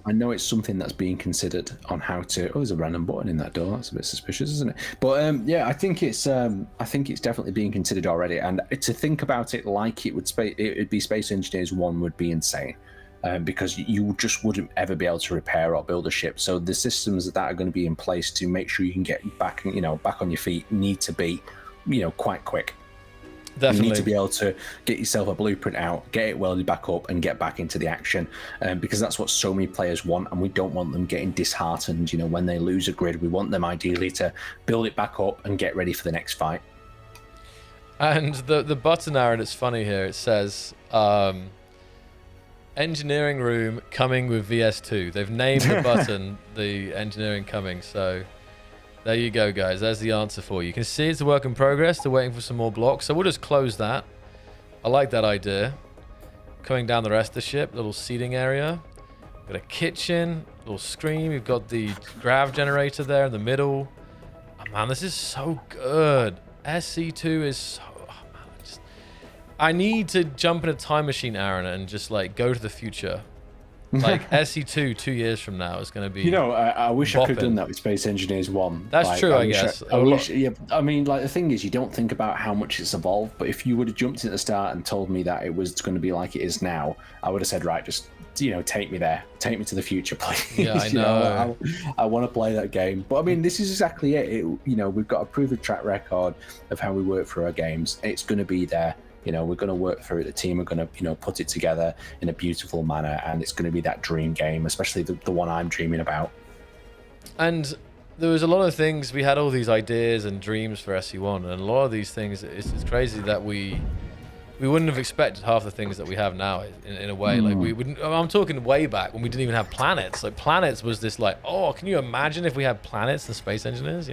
I know it's something that's being considered on how to. Oh, there's a random button in that door. That's a bit suspicious, isn't it? But yeah, I think it's definitely being considered already. And to think about it like it would be Space Engineers 1 would be insane. Because you just wouldn't ever be able to repair or build a ship. So the systems that are going to be in place to make sure you can get back on your feet need to be, quite quick. Definitely. You need to be able to get yourself a blueprint out, get it welded back up, and get back into the action. Because that's what so many players want, and we don't want them getting disheartened. When they lose a grid, we want them ideally to build it back up and get ready for the next fight. And the button, Aaron, it's funny here. It says. Engineering room coming with VS2. They've named the button the engineering coming. So there you go, guys. There's the answer for you. You can see it's a work in progress. They're waiting for some more blocks. So we'll just close that. I like that idea. Coming down the rest of the ship, little seating area. Got a kitchen, little screen. We've got the grav generator there in the middle. Oh, man, this is so good. SC2 is so... I need to jump in a time machine, Aaron, and just like go to the future. Like SC2 2 years from now is going to be. I wish I could have done that with Space Engineers 1. That's true, I guess. I mean, like the thing is, you don't think about how much it's evolved. But if you would have jumped in at the start and told me that it was going to be like it is now, I would have said, right, just take me there, take me to the future, please. Yeah, I know. I want to play that game. But I mean, this is exactly it. We've got a proven track record of how we work for our games. It's going to be there. We're going to work through it. The team are going to, put it together in a beautiful manner, and it's going to be that dream game, especially the one I'm dreaming about. And there was a lot of things. We had all these ideas and dreams for SE1, and a lot of these things. It's crazy that we wouldn't have expected half the things that we have now. In a way, like we wouldn't. I'm talking way back when we didn't even have planets. Like planets was this like, oh, can you imagine if we had planets and Space Engineers?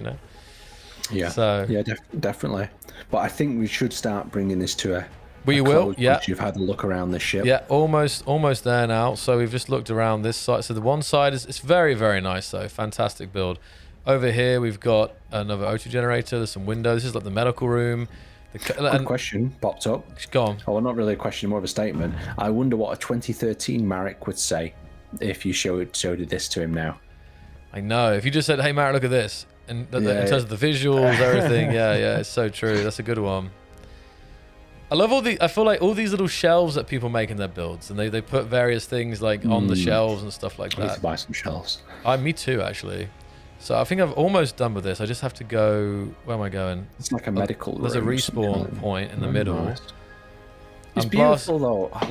Yeah. So yeah, definitely. But I think we should start bringing this to We will, yeah. Once you've had a look around the ship. Yeah, almost there now. So we've just looked around this side. So the one side is, it's very, very nice though. Fantastic build. Over here we've got another O2 generator. There's some windows. This is like the medical room. Good question popped up. Go on. Oh, well, not really a question, more of a statement. I wonder what a 2013 Marek would say if you showed this to him now. I know. If you just said, "Hey, Marek, look at this," and in terms of the visuals, everything, yeah, it's so true. That's a good one. I love I feel like all these little shelves that people make in their builds, and they put various things like on the shelves and stuff like I need that. to buy some shelves. Me too, actually. So I think I've almost done with this. I just have to go. Where am I going? It's like a medical room. There's a respawn point in the middle. Nice. It's beautiful though. I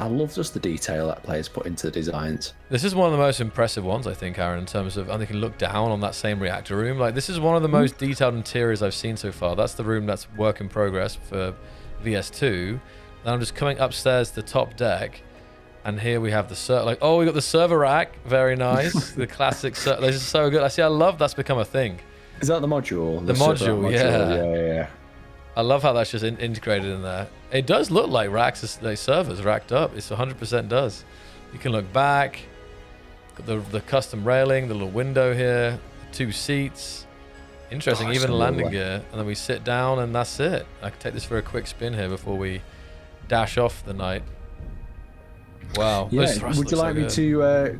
love just the detail that players put into the designs. This is one of the most impressive ones, I think, Aaron, in terms of, and you can look down on that same reactor room. Like, this is one of the most detailed interiors I've seen so far. That's the room that's work in progress for VS2. Then I'm just coming upstairs to the top deck, and here we have the we got the server rack. Very nice. The classic. This is so good. I love that's become a thing. Is that the module? The module, yeah. Yeah. I love how that's just integrated in there. It does look like racks, like servers racked up. It's 100% does. You can look back. Got the custom railing, the little window here, 2 seats. Interesting, even landing gear. And then we sit down, and that's it. I can take this for a quick spin here before we dash off the night. Wow. Yeah. Would you like me to?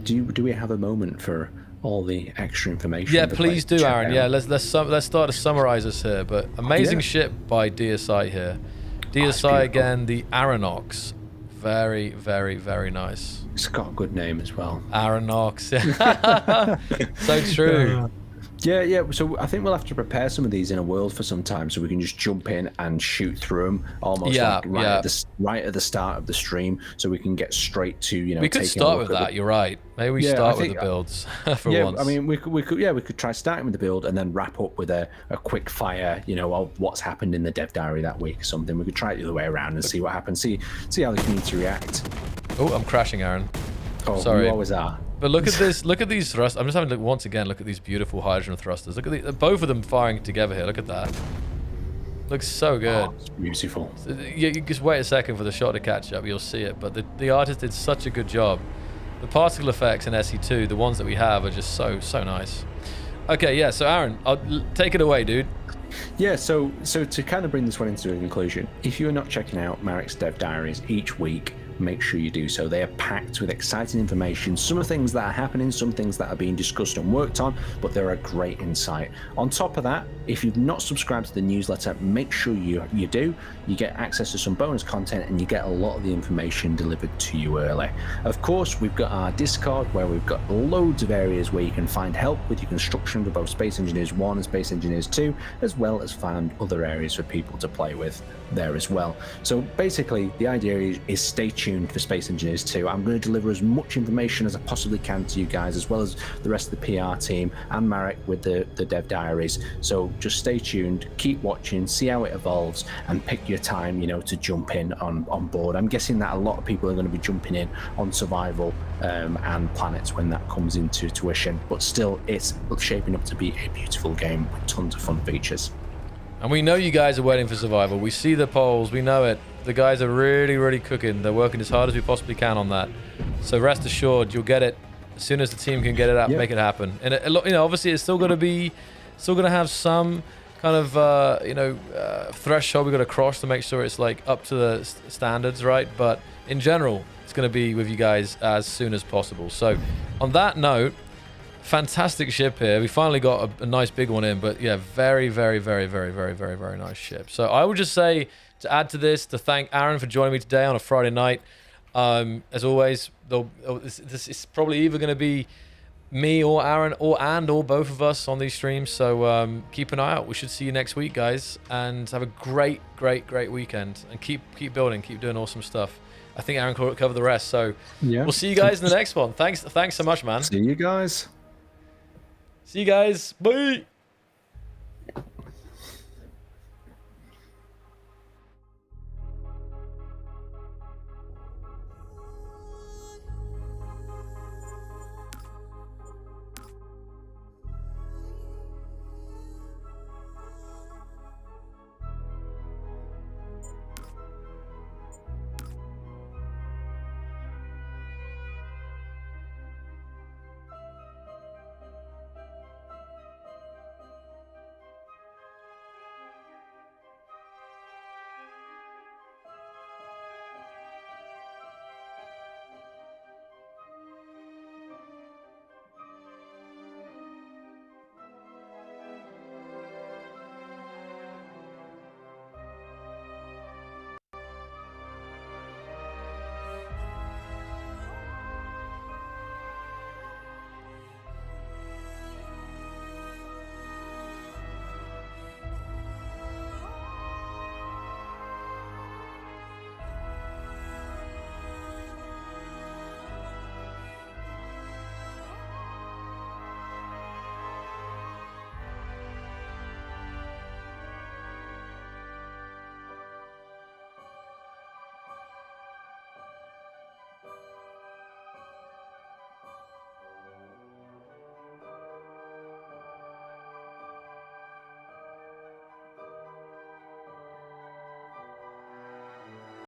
Do we have a moment for all the extra information? Yeah, please do, Aaron. Yeah, let's start to summarize this here. But amazing ship by DSI here. DSI again, the Aeronox. Very, very, very nice. It's got a good name as well. Aeronox. So true. Yeah. So I think we'll have to prepare some of these in a world for some time, so we can just jump in and shoot through them almost right at the start of the stream, so we can get straight to We could start with that. You're right. Maybe we start with the builds for once. I mean, we could try starting with the build and then wrap up with a quick fire. Of what's happened in the dev diary that week or something. We could try it the other way around and see what happens. See how the community react. Oh, I'm crashing, Aaron. Oh, sorry. You always are. But look at this. Look at these thrusters. I'm just having to look once again. Look at these beautiful hydrogen thrusters. Look at both of them firing together here. Look at that. Looks so good. Oh, it's beautiful. You just wait a second for the shot to catch up. You'll see it. But the artist did such a good job. The particle effects in SE2, the ones that we have, are just so nice. Okay, yeah. So Aaron, I'll take it away, dude. Yeah, so to kind of bring this one into a conclusion, if you're not checking out Marek's dev diaries each week, make sure you do so. They are packed with exciting information, some of the things that are happening, some things that are being discussed and worked on, but they're a great insight. On top of that, if you've not subscribed to the newsletter, make sure you do. You get access to some bonus content, and you get a lot of the information delivered to you early. Of course, we've got our Discord, where we've got loads of areas where you can find help with your construction for both Space Engineers 1 and Space Engineers 2, as well as find other areas for people to play with there as well. So basically, the idea is stay tuned for Space Engineers 2. I'm going to deliver as much information as I possibly can to you guys, as well as the rest of the PR team and Marek with the dev diaries. So just stay tuned, keep watching, see how it evolves, and pick your time, to jump in on board. I'm guessing that a lot of people are going to be jumping in on survival and planets when that comes into tuition, but still, it's shaping up to be a beautiful game with tons of fun features. And we know you guys are waiting for survival. We see the polls. We know it. The guys are really, really cooking. They're working as hard as we possibly can on that. So rest assured, you'll get it as soon as the team can get it out, make it happen. And obviously, it's still going to have some kind of threshold we've got to cross to make sure it's like up to the standards, right? But in general, it's going to be with you guys as soon as possible. So on that note, fantastic ship here. We finally got a nice big one in, but yeah, very, very, very, very, very, very, very nice ship. So I would just say, to add to this, to thank Aaron for joining me today on a Friday night. As always, this is probably either going to be me or Aaron or both of us on these streams. So keep an eye out. We should see you next week, guys, and have a great, great, great weekend. And keep building, keep doing awesome stuff. I think Aaron will cover the rest. So we'll see you guys in the next one. Thanks so much, man. See you guys. See you guys. Bye.